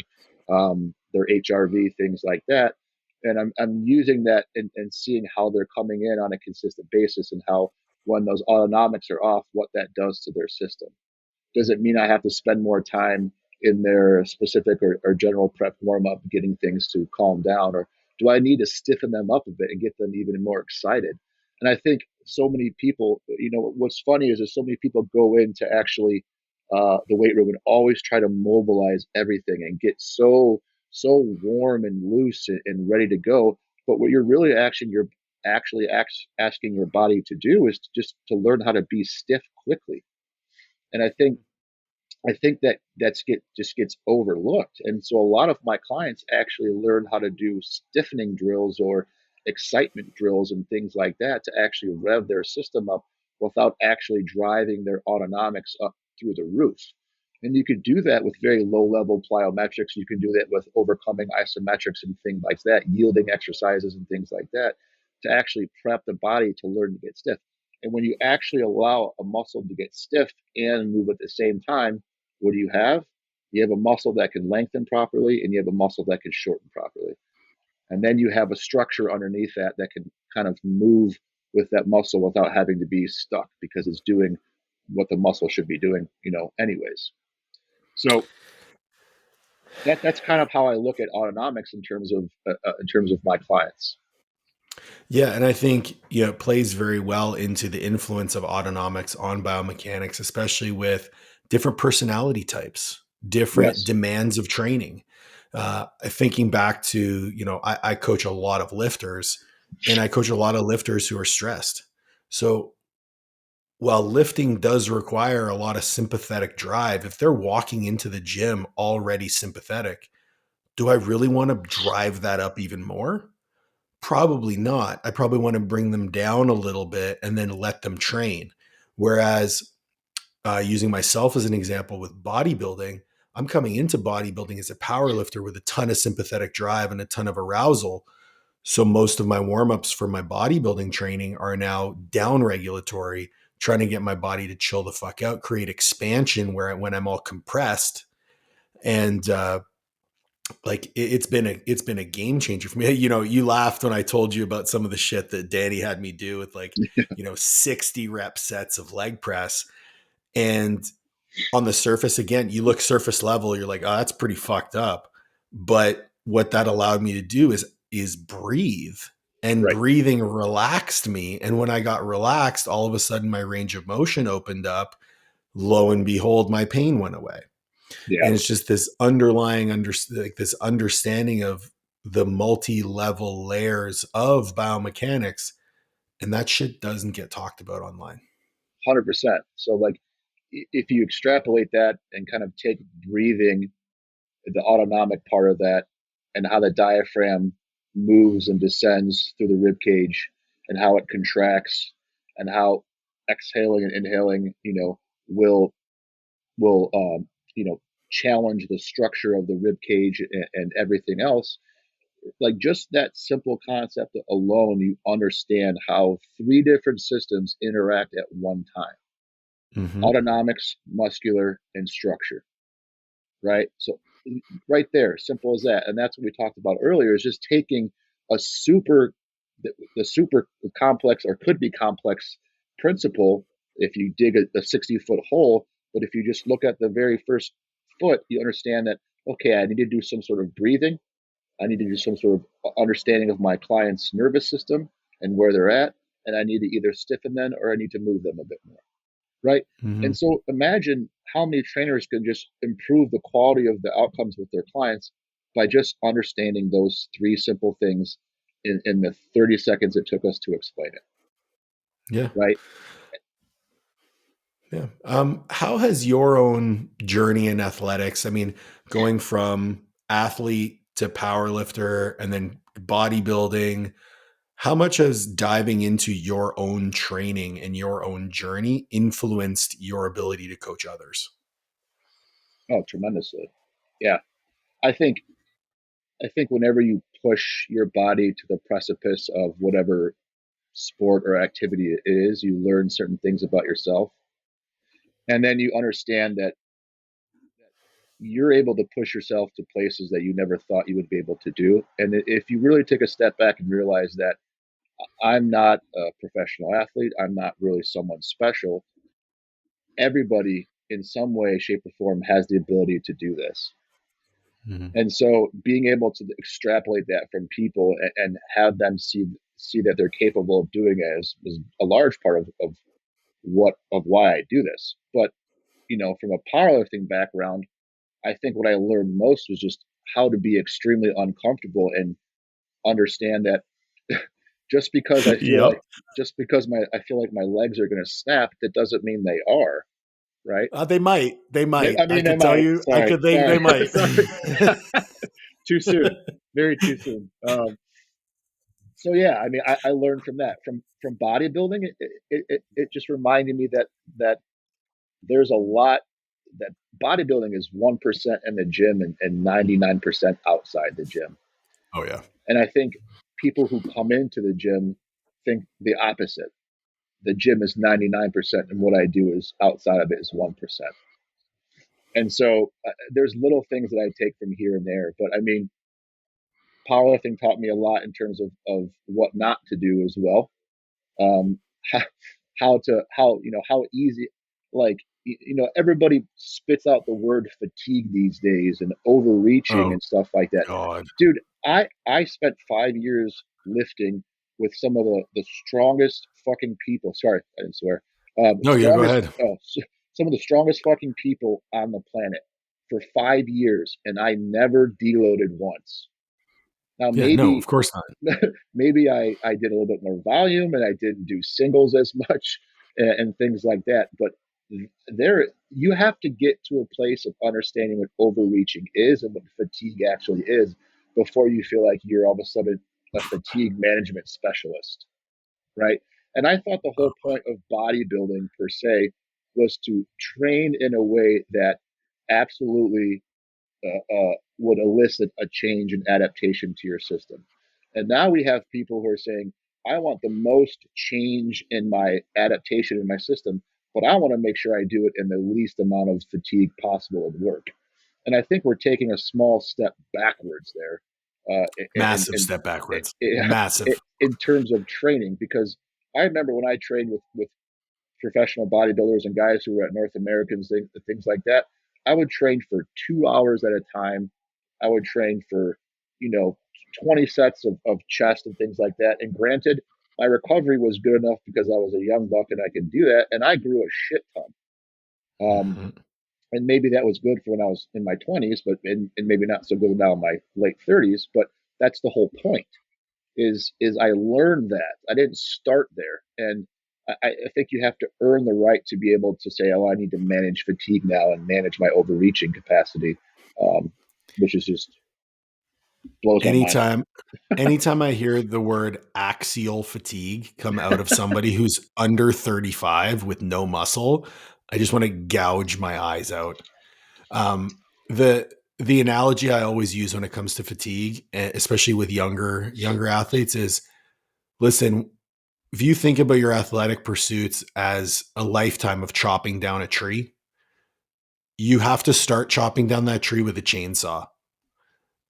their HRV, things like that. And I'm using that and seeing how they're coming in on a consistent basis and how when those autonomics are off, what that does to their system. Does it mean I have to spend more time in their specific or general prep warm up getting things to calm down? Or do I need to stiffen them up a bit and get them even more excited? And I think so many people, what's funny is there's so many people go into actually the weight room and always try to mobilize everything and get so warm and loose and ready to go. But what you're actually asking your body to do is just to learn how to be stiff quickly. And I think that just gets overlooked. And so a lot of my clients actually learn how to do stiffening drills or excitement drills and things like that to actually rev their system up without actually driving their autonomics up through the roof. And you could do that with very low level plyometrics. You can do that with overcoming isometrics and things like that, yielding exercises and things like that to actually prep the body to learn to get stiff. And when you actually allow a muscle to get stiff and move at the same time, what do you have? You have a muscle that can lengthen properly and you have a muscle that can shorten properly. And then you have a structure underneath that can kind of move with that muscle without having to be stuck because it's doing what the muscle should be doing, anyways. So that's kind of how I look at autonomics in terms of my clients. Yeah, and I think it plays very well into the influence of autonomics on biomechanics, especially with different personality types, different Yes. demands of training. Thinking back to I coach a lot of lifters, and I coach a lot of lifters who are stressed. So while lifting does require a lot of sympathetic drive, if they're walking into the gym already sympathetic, do I really want to drive that up even more? Probably not. I probably want to bring them down a little bit and then let them train. Whereas, using myself as an example with bodybuilding, I'm coming into bodybuilding as a power lifter with a ton of sympathetic drive and a ton of arousal. So most of my warm-ups for my bodybuilding training are now down regulatory, trying to get my body to chill the fuck out, create expansion when I'm all compressed. And like it's been a game changer for me. You laughed when I told you about some of the shit that Danny had me do with 60 rep sets of leg press. And on the surface, again, you look surface level, you're like, oh, that's pretty fucked up. But what that allowed me to do is breathe. And Right. breathing relaxed me. And when I got relaxed, all of a sudden my range of motion opened up. Lo and behold, my pain went away. Yeah. And it's just this underlying this understanding of the multi-level layers of biomechanics, and that shit doesn't get talked about online. 100%. So like if you extrapolate that and kind of take breathing, the autonomic part of that, and how the diaphragm moves and descends through the rib cage, and how it contracts, and how exhaling and inhaling, will challenge the structure of the rib cage and everything else. Like just that simple concept alone, you understand how three different systems interact at one time: Mm-hmm. autonomics, muscular, and structure. Right. So right there, simple as that. And that's what we talked about earlier, is just taking a the super complex, or could be complex, principle. If you dig a 60-foot hole, but if you just look at the very first foot, you understand that, okay, I need to do some sort of breathing. I need to do some sort of understanding of my client's nervous system and where they're at. And I need to either stiffen them or I need to move them a bit more. Right. Mm-hmm. And so imagine how many trainers can just improve the quality of the outcomes with their clients by just understanding those three simple things in the 30 seconds it took us to explain it. Yeah. Right. Yeah. How has your own journey in athletics, I mean, going from athlete to power lifter and then bodybuilding, how much has diving into your own training and your own journey influenced your ability to coach others? Oh, tremendously. Yeah. I think whenever you push your body to the precipice of whatever sport or activity it is, you learn certain things about yourself. And then you understand that you're able to push yourself to places that you never thought you would be able to do. And if you really take a step back and realize that I'm not a professional athlete, I'm not really someone special, everybody in some way, shape, or form has the ability to do this. Mm-hmm. And so being able to extrapolate that from people and have them see that they're capable of doing it is a large part of why I do this. But from a powerlifting background, I think what I learned most was just how to be extremely uncomfortable and understand that just because Yep. I feel like my legs are going to snap, that doesn't mean they are. Right. They might. They might. I I mean, they could tell might. you. I Sorry, could. They sorry, might. sorry. Too soon. Very too soon. So yeah, I mean, I learned from that, from bodybuilding. It just reminded me that there's a lot, that bodybuilding is 1% in the gym and 99% outside the gym. Oh yeah. And I think people who come into the gym think the opposite. The gym is 99%, and what I do is outside of it is 1%. And so there's little things that I take from here and there. But I mean, powerlifting taught me a lot in terms of what not to do as well. Um, how easy, like, everybody spits out the word fatigue these days and overreaching Oh and stuff like that. God. Dude, I spent 5 years lifting with some of the strongest fucking people. Sorry, I didn't swear. No, yeah. Go ahead. Some of the strongest fucking people on the planet for 5 years, and I never deloaded once. Now Yeah. No, of maybe course not. maybe I did a little bit more volume and I didn't do singles as much and things like that. But there, you have to get to a place of understanding what overreaching is and what fatigue actually is before you feel like you're all of a sudden a fatigue management specialist, right? And I thought the whole point of bodybuilding per se was to train in a way that absolutely would elicit a change and adaptation to your system. And now we have people who are saying, I want the most change in my adaptation in my system, but I want to make sure I do it in the least amount of fatigue possible at work. And I think we're taking a small step backwards there, Massive step backwards. in, Massive. in terms of training, because I remember when I trained with professional bodybuilders and guys who were at North Americans, things like that, I would train for 2 hours at a time. I would train for, you know, 20 sets of chest and things like that. And granted, my recovery was good enough because I was a young buck and I could do that. And I grew a shit ton. Mhm. And maybe that was good for when I was in my 20s, but and maybe not so good now in my late 30s. But that's the whole point. Is I learned that I didn't start there, and I think you have to earn the right to be able to say, oh, I need to manage fatigue now and manage my overreaching capacity, um, which is just blows my mind. Anytime, anytime I hear the word axial fatigue come out of somebody who's under 35 with no muscle, I just want to gouge my eyes out. Um, the analogy I always use when it comes to fatigue, especially with younger athletes, is listen. If you think about your athletic pursuits as a lifetime of chopping down a tree, you have to start chopping down that tree with a chainsaw.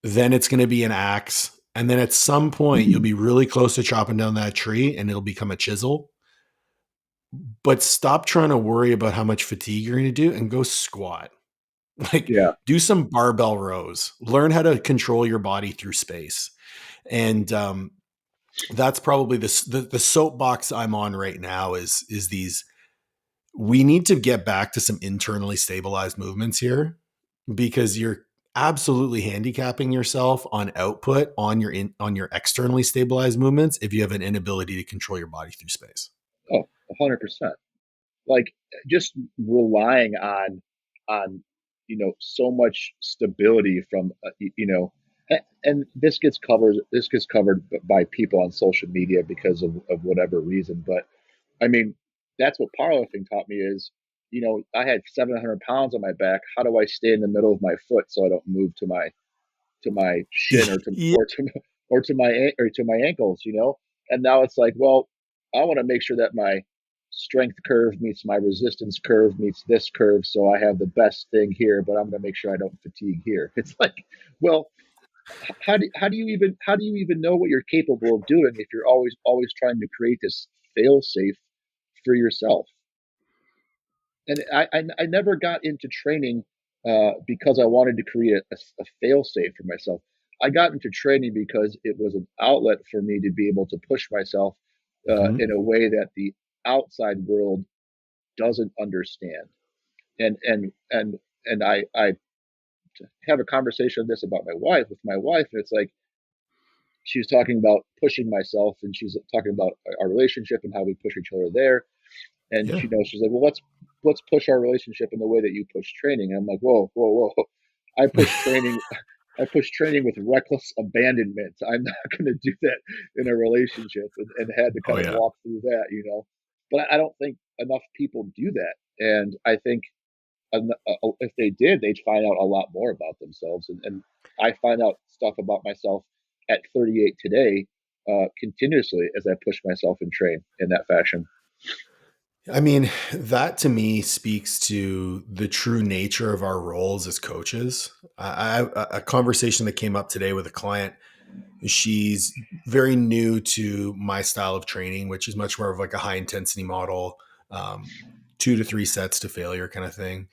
Then it's going to be an axe. And then at some point, you'll be really close to chopping down that tree and it'll become a chisel. But stop trying to worry about how much fatigue you're going to do and go squat. Like, Yeah. do some barbell rows, learn how to control your body through space. And that's probably the soapbox I'm on right now is these. We need to get back to some internally stabilized movements here because you're absolutely handicapping yourself on output on your externally stabilized movements if you have an inability to control your body through space. Oh, 100%. Like just relying on so much stability from and this gets covered by people on social media because of whatever reason. But I mean, that's what powerlifting taught me is, I had 700 pounds on my back. How do I stay in the middle of my foot so I don't move to my shin or to Yeah. or to my ankles, And now it's like, well, I want to make sure that my strength curve meets my resistance curve meets this curve, so I have the best thing here, but I'm going to make sure I don't fatigue here. It's like, well, how do you even know what you're capable of doing if you're always trying to create this fail safe for yourself? And I never got into training because I wanted to create a fail safe for myself. I got into training because it was an outlet for me to be able to push myself Mhm. in a way that the outside world doesn't understand. And I have a conversation of this about my wife with my wife, and it's like she was talking about pushing myself, and she's talking about our relationship and how we push each other there. And Yeah. she's like, well, let's push our relationship in the way that you push training. And I'm like, whoa, whoa, whoa. I push training. I push training with reckless abandonment. I'm not going to do that in a relationship, and had to Oh kind of yeah. walk through that. But I don't think enough people do that. And I think if they did, they'd find out a lot more about themselves. And I find out stuff about myself at 38 today, continuously as I push myself and train in that fashion. I mean, that to me speaks to the true nature of our roles as coaches. A conversation that came up today with a client. She's very new to my style of training, which is much more of like a high intensity model, um, 2 to 3 sets to failure kind of thing.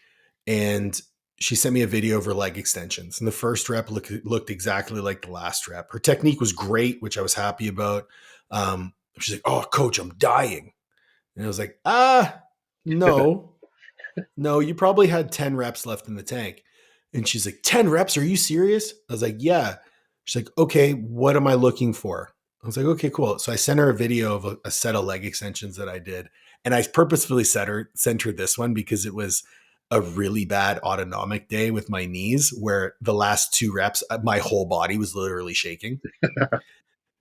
And she sent me a video of her leg extensions. And the first rep looked exactly like the last rep. Her technique was great, which I was happy about. She's like, "Oh, coach, I'm dying." And I was like, no, no, you probably had 10 reps left in the tank. And she's like, 10 reps? Are you serious? I was like, yeah. She's like, okay, what am I looking for? I was like, okay, cool. So I sent her a video of a set of leg extensions that I did. And I purposefully sent her this one because it was a really bad autonomic day with my knees where the last 2 reps, my whole body was literally shaking.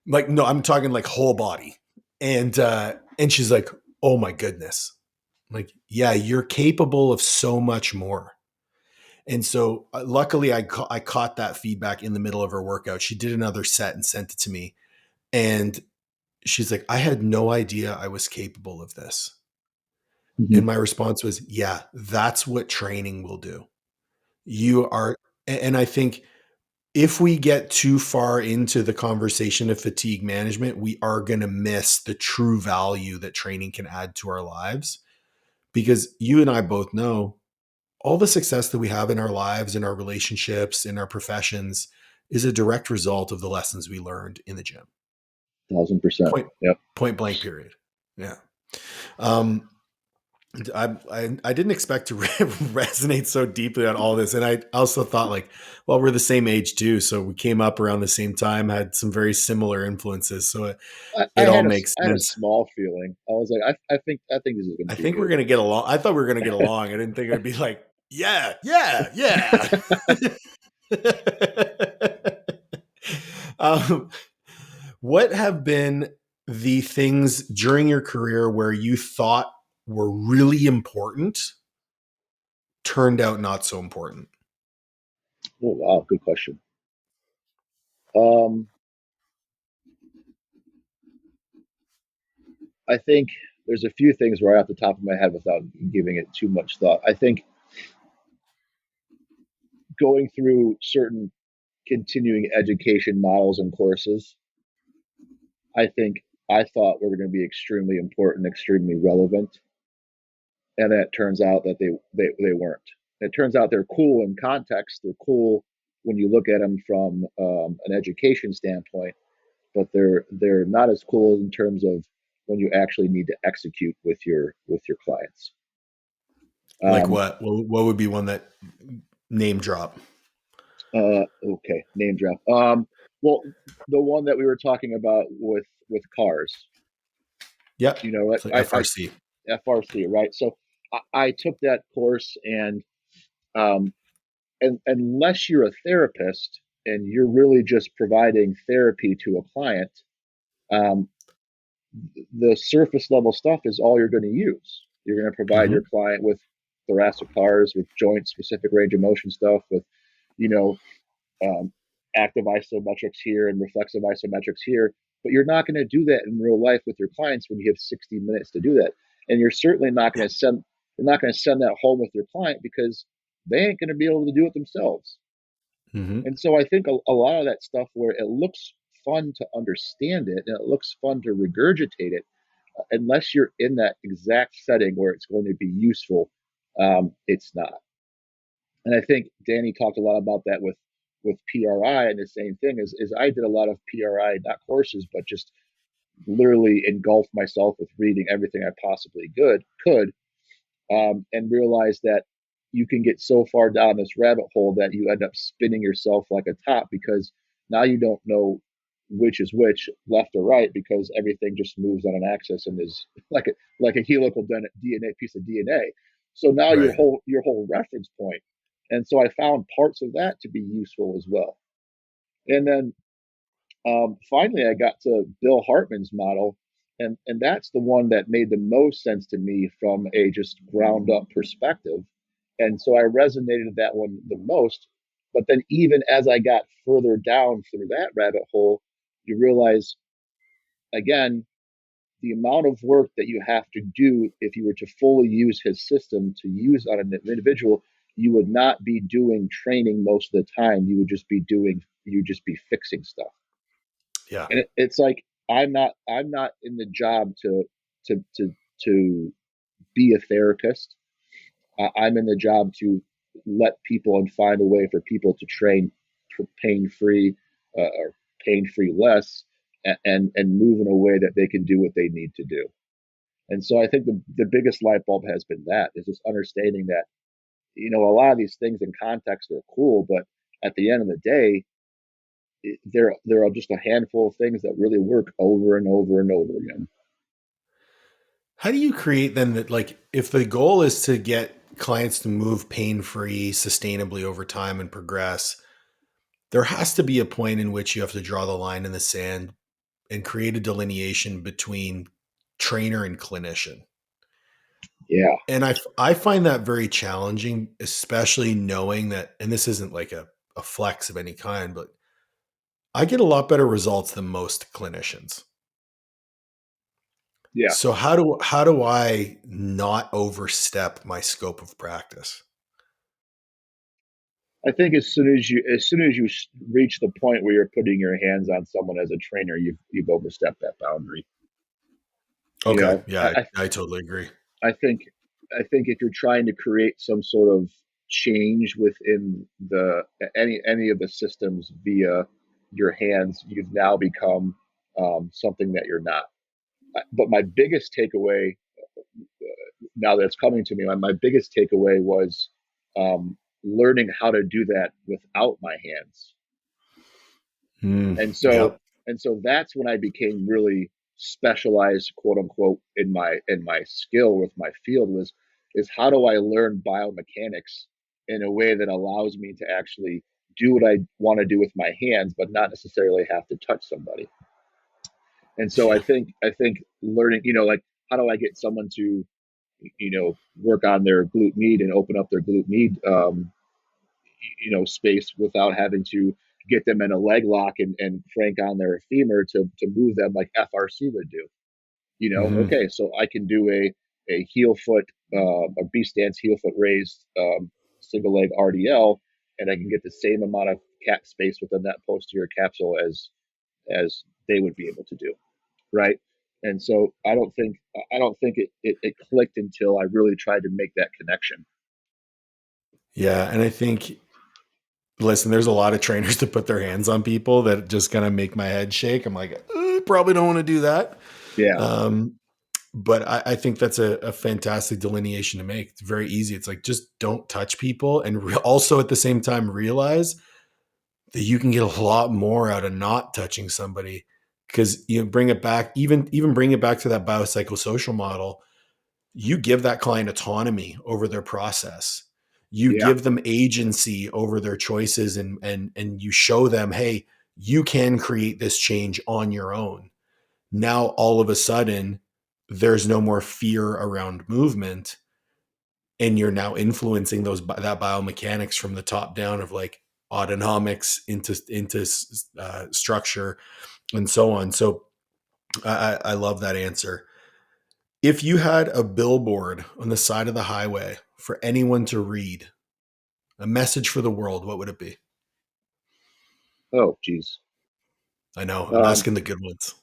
Like, no, I'm talking like whole body. And she's like, oh my goodness. Like, yeah, you're capable of so much more. And so, luckily, I caught that feedback in the middle of her workout. She did another set and sent it to me. And she's like, I had no idea I was capable of this. And Mm-hmm. my response was, yeah, that's what training will do. You are, and I think if we get too far into the conversation of fatigue management, we are going to miss the true value that training can add to our lives. Because you and I both know all the success that we have in our lives, in our relationships, in our professions is a direct result of the lessons we learned in the gym. 1,000%. Point, Yep. point blank, period. Yeah. Um, I didn't expect to resonate so deeply on all this, and I also thought like, well, we're the same age too, so we came up around the same time, had some very similar influences, so it all makes I had a sense. small feeling. I was like, I think this is going I to be think we're gonna get along. I thought we were gonna get along. I didn't think it would be like, yeah, yeah, yeah. um, what have been the things during your career where you thought were really important turned out not so important? Oh wow, good question. Um, I think there's a few things right off the top of my head without giving it too much thought. I think going through certain continuing education models and courses, I think I thought were going to be extremely important, extremely relevant, and then it turns out that they weren't. It turns out they're cool in context. They're cool when you look at them from an education standpoint, but they're not as cool in terms of when you actually need to execute with your clients. Like Um, what? What would be one that name drop? okay, name drop. Well, the one that we were talking about with cars, Yep. you know, It's like FRC. FRC, right? So I took that course, um, and unless you're a therapist and you're really just providing therapy to a client, um, the surface level stuff is all you're going to use. You're going to provide your Mm-hmm. client with thoracic cars, with joint specific range of motion stuff, with you know um, active isometrics here and reflexive isometrics here. But you're not going to do that in real life with your clients when you have 60 minutes to do that. And you're certainly not going to send that home with your client because they ain't going to be able to do it themselves. Mm-hmm. And so I think a lot of that stuff where it looks fun to understand it and it looks fun to regurgitate it, unless you're in that exact setting where it's going to be useful, it's not. And I think Danny talked a lot about that with PRI, and the same thing is I did a lot of PRI, not courses, but just literally engulfed myself with reading everything I possibly could, and realized that you can get so far down this rabbit hole that you end up spinning yourself like a top because now you don't know which is which, left or right, because everything just moves on an axis and is like a helical DNA piece of DNA. So now Right. your whole reference point, and so I found parts of that to be useful as well. And then finally, I got to Bill Hartman's model, and that's the one that made the most sense to me from a just ground up perspective. And so I resonated with that one the most. But then, even as I got further down through that rabbit hole, you realize again the amount of work that you have to do if you were to fully use his system to use on an individual. You would not be doing training most of the time. You would just be fixing stuff. Yeah. And it's like I'm not in the job to to to be a therapist. I'm in the job to let people and find a way for people to train for pain free, or pain free less, and move in a way that they can do what they need to do. And so I think the biggest light bulb has been that is just understanding that a lot of these things in context are cool, but at the end of the day, there are just a handful of things that really work over and over and over again. How do you create then that, like, if the goal is to get clients to move pain free sustainably over time and progress, there has to be a point in which you have to draw the line in the sand and create a delineation between trainer and clinician. Yeah, And I find that very challenging, especially knowing that, and this isn't like a flex of any kind, but I get a lot better results than most clinicians. yeah. So how do I not overstep my scope of practice? I think as soon as you reach the point where you're putting your hands on someone as a trainer, you've overstepped that boundary. You Okay, know, yeah, I totally agree. I think I think if you're trying to create some sort of change within the any of the systems via your hands, you've now become something that you're not. But my biggest takeaway now that's coming to me, my biggest takeaway was learning how to do that without my hands. And so Yep. and so that's when I became really specialized, quote unquote, in my skill with my field was is how do I learn biomechanics in a way that allows me to actually do what I want to do with my hands, but not necessarily have to touch somebody. And so Yeah. I think learning, like how do I get someone to, work on their glute med and open up their glute med space without having to get them in a leg lock and crank on their femur to move them like FRC would do. Hmm. Okay, so I can do a heel foot, a B stance heel foot raised single leg RDL, and I can get the same amount of cap space within that posterior capsule as they would be able to do, right? And so I don't think it clicked until I really tried to make that connection. Yeah. And I think, listen, there's a lot of trainers that put their hands on people that just kind of make my head shake. I'm like, probably don't want to do that. Yeah, Um, but I think that's a fantastic delineation to make. It's very easy. It's like, just don't touch people. And also at the same time, realize that you can get a lot more out of not touching somebody, because you bring it back, even bring it back to that biopsychosocial model. You give that client autonomy over their process. You yeah, give them agency over their choices, and you show them, hey, you can create this change on your own. Now all of a sudden there's no more fear around movement, and you're now influencing that biomechanics from the top down of like autonomics into structure and so on. So I love that answer. If you had a billboard on the side of the highway for anyone to read, a message for the world, what would it be? oh geez. I know I'm um, asking the good ones.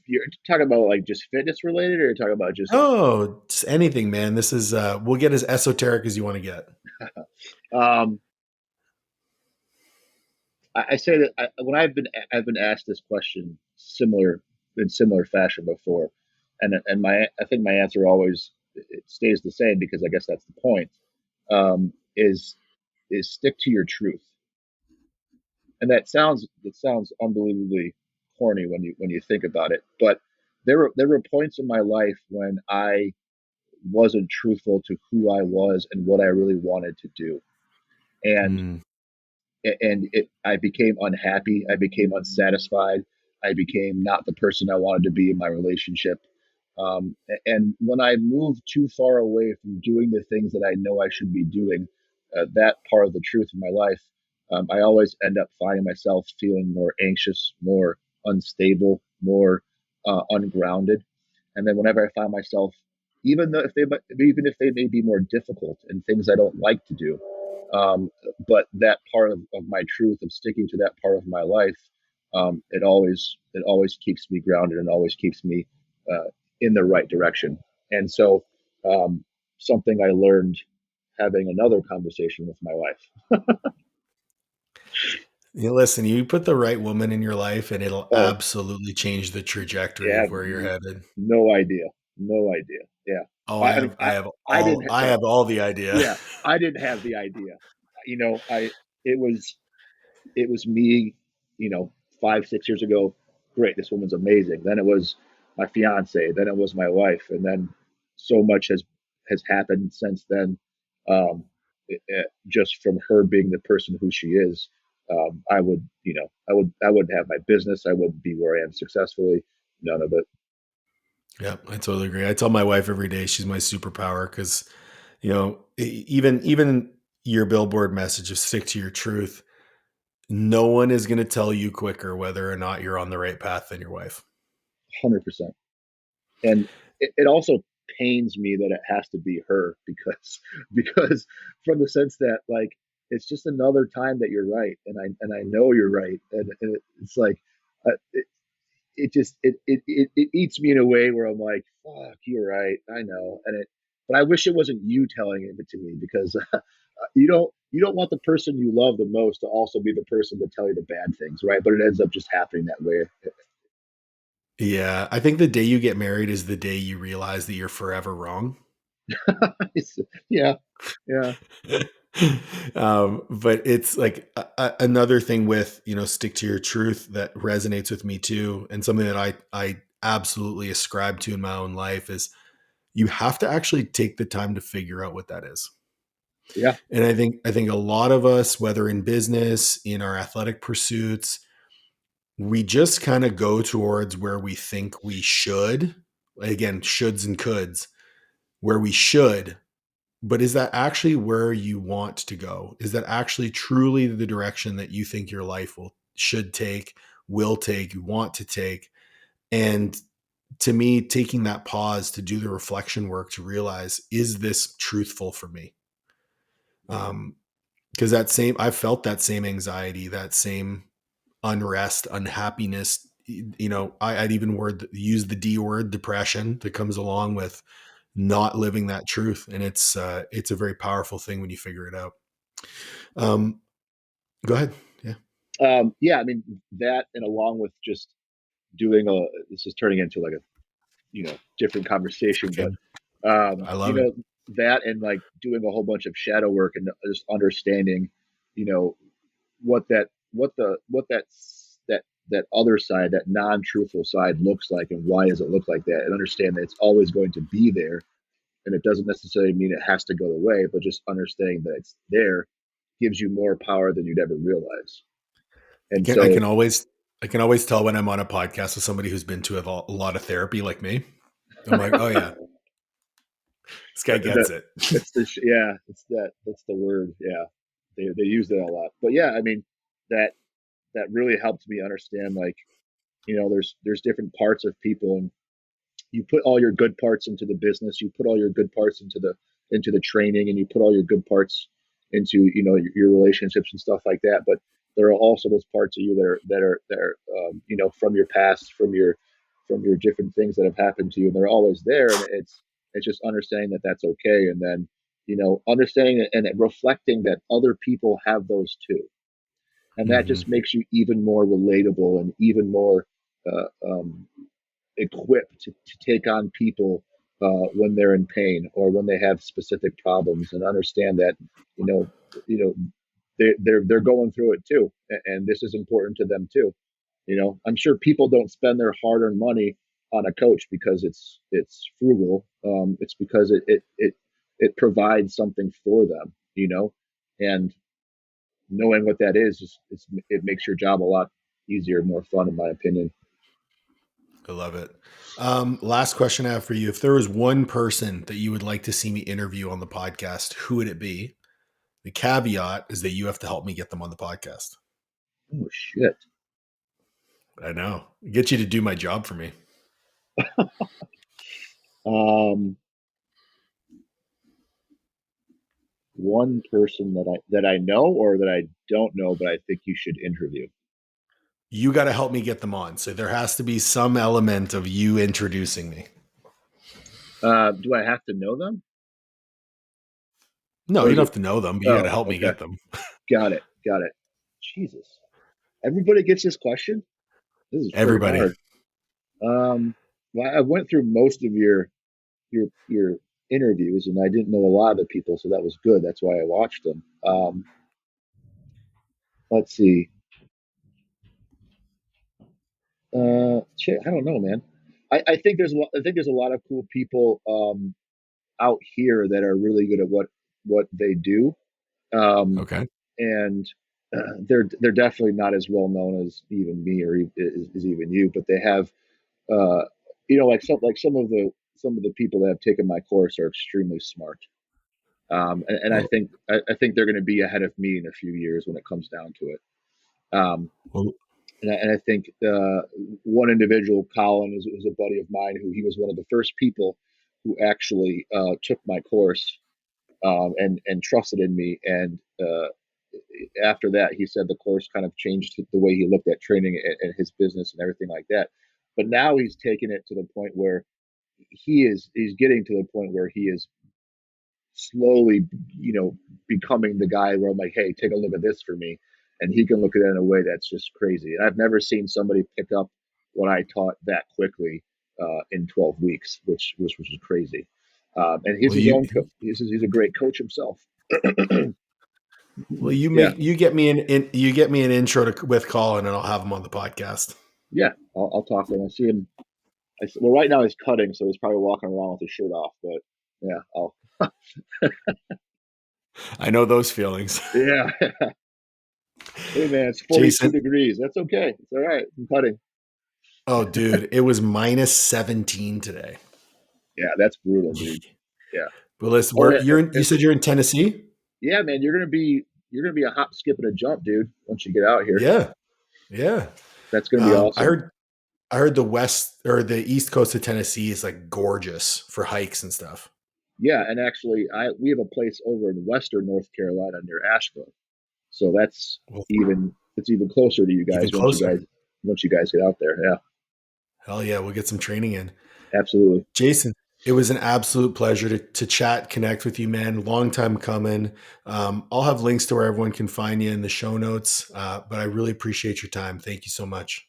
you're talking about like just fitness related, or you're talking about just Oh, just anything, man. This is we'll get as esoteric as you want to get. um, I say that when I've been asked this question similar in similar fashion before, and I think my answer always it stays the same because I guess that's the point. Um, is stick to your truth, and that sounds unbelievably corny when you think about it, but there were points in my life when I wasn't truthful to who I was and what I really wanted to do, and Mm, I became unhappy. I became unsatisfied. I became not the person I wanted to be in my relationship. And when I move too far away from doing the things that I know I should be doing, that part of the truth in my life, I always end up finding myself feeling more anxious, more unstable, more ungrounded. And then whenever I find myself, even if they may be more difficult and things I don't like to do, but that part of my truth of sticking to that part of my life, it always keeps me grounded and always keeps me in the right direction. And so, um, something I learned having another conversation with my wife. listen, you put the right woman in your life, and it'll Oh, absolutely change the trajectory you of have where you're headed. no idea, no idea. Yeah, Oh, I mean, I didn't. I have all the idea. Yeah, I didn't have the idea. I it was it was me, 5, 6 years ago. Great, this woman's amazing. Then it was my fiance. Then it was my wife, and then so much has happened since then. Just from her being the person who she is, I would have my business. I wouldn't be where I am successfully. None of it. Yep, I totally agree. I tell my wife every day she's my superpower, because even your billboard message of stick to your truth, no one is going to tell you quicker whether or not you're on the right path than your wife. 100%. And it also pains me that it has to be her because from the sense that like it's just another time that you're right, and I know you're right, and it's like it just it eats me in a way where I'm like, fuck, you're right, I know, but I wish it wasn't you telling it to me, because you don't want the person you love the most to also be the person to tell you the bad things, right? But it ends up just happening that way. Yeah, I think the day you get married is the day you realize that you're forever wrong. Yeah, yeah, But it's like another thing with, stick to your truth that resonates with me too, and something that I absolutely ascribe to in my own life is you have to actually take the time to figure out what that is. yeah, And I think a lot of us, whether in business, in our athletic pursuits, we just kind of go towards where we think we should. Again, shoulds and coulds, where we should. But is that actually where you want to go? Is that actually truly the direction that you think your life should take, will take, you want to take? And to me, taking that pause to do the reflection work to realize, is this truthful for me? Because I felt that same anxiety, that same unrest, unhappiness. I'd even use the D word, depression, that comes along with not living that truth, and it's a very powerful thing when you figure it out. Um, Go ahead. Yeah. yeah. I mean that, and along with just doing a. This is turning into like a different It's conversation, okay. but I love it. that, and like doing a whole bunch of shadow work and just understanding, you know, what that other side, that non-truthful side looks like, and why does it look like that, and understand that it's always going to be there, and it doesn't necessarily mean it has to go away, but just understanding that it's there gives you more power than you'd ever realize. I And can I so can always I can always tell when I'm on a podcast with somebody who's been to a lot of therapy like me. I'm like, oh yeah, this guy that gets it. it's the yeah, that's the word. Yeah, they use that a lot. But yeah, I mean that that really helped me understand, like, there's different parts of people, and you put all your good parts into the business, you put all your good parts into the training, and you put all your good parts into your relationships and stuff like that. But there are also those parts of you that are from your past, from your different things that have happened to you, and they're always there. And it's just understanding that that's okay, and then understanding it and reflecting that other people have those too, and that Hmm. just makes you even more relatable and even more uh, um, equipped to take on people when they're in pain or when they have specific problems, and understand that you know you know they're going through it too, and this is important to them too. I'm sure people don't spend their hard-earned money on a coach because it's frugal. It's because it provides something for them, and knowing what that is, it makes your job a lot easier, more fun, in my opinion. I love it. Last question I have for you: if there was one person that you would like to see me interview on the podcast, who would it be? The caveat is that you have to help me get them on the podcast. Oh shit. I know. Get you to do my job for me. Um, One person that I know or that I don't know, but I think you should interview. You got to help me get them on. So there has to be some element of you introducing me. Do I have to know them, No, or you is don't it? have to know them, but you got to Oh, help me okay, get them. got it, got it. Jesus, everybody gets this question. This is very Everybody. hard. Well, I went through most of your interviews, and I didn't know a lot of the people, so that was good. That's why I watched them. Let's see. Shit, I don't know, man. I think there's a lot of cool people out here that are really good at what they do, um, Okay. and they're definitely not as well known as even me or as even you, but they have uh, some of the people that have taken my course are extremely smart, and Well, I think they're going to be ahead of me in a few years when it comes down to it. Um, well, and I think one individual, Colin, is a buddy of mine who he was one of the first people who actually took my course, and trusted in me. And after that, he said the course kind of changed the way he looked at training and his business and everything like that. But now he's taken it to the point where he's getting to the point where he is slowly, becoming the guy where I'm like, hey, take a look at this for me. And he can look at it in a way that's just crazy. And I've never seen somebody pick up what I taught that quickly in 12 weeks, which was crazy. And he's Well, his you own he's a great coach himself. well you Yeah, make you get me you get me an intro to with Colin, and I'll have him on the podcast. yeah. I'll talk to him. I see him. Well, right now he's cutting, so he's probably walking around with his shirt off. But yeah, I know those feelings. yeah. Hey man, it's 42 Jason, degrees. That's okay. It's all right. I'm cutting. oh dude, it was minus 17 today. Yeah, that's brutal, dude. Yeah. But listen, Oh, you said you're in Tennessee? yeah, man. You're gonna be a hop, skip, and a jump, dude. Once you get out here, Yeah. Yeah. that's gonna be I awesome. heard the west or the east coast of Tennessee is like gorgeous for hikes and stuff. Yeah, and actually, we have a place over in Western North Carolina near Asheville, so that's Well, even closer to you even guys closer. once you guys get out there. Yeah, Hell yeah, we'll get some training in. absolutely. Jason, it was an absolute pleasure to chat, connect with you, man. Long time coming. I'll have links to where everyone can find you in the show notes, but I really appreciate your time. Thank you so much.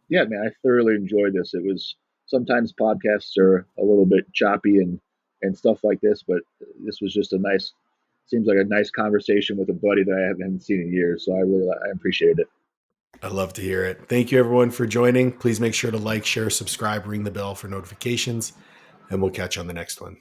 Yeah, man, I thoroughly enjoyed this. It was sometimes podcasts are a little bit choppy and stuff like this, but this was just seems like a nice conversation with a buddy that I haven't seen in years. So I appreciate it. I love to hear it. Thank you, everyone, for joining. Please make sure to like, share, subscribe, ring the bell for notifications, and we'll catch you on the next one.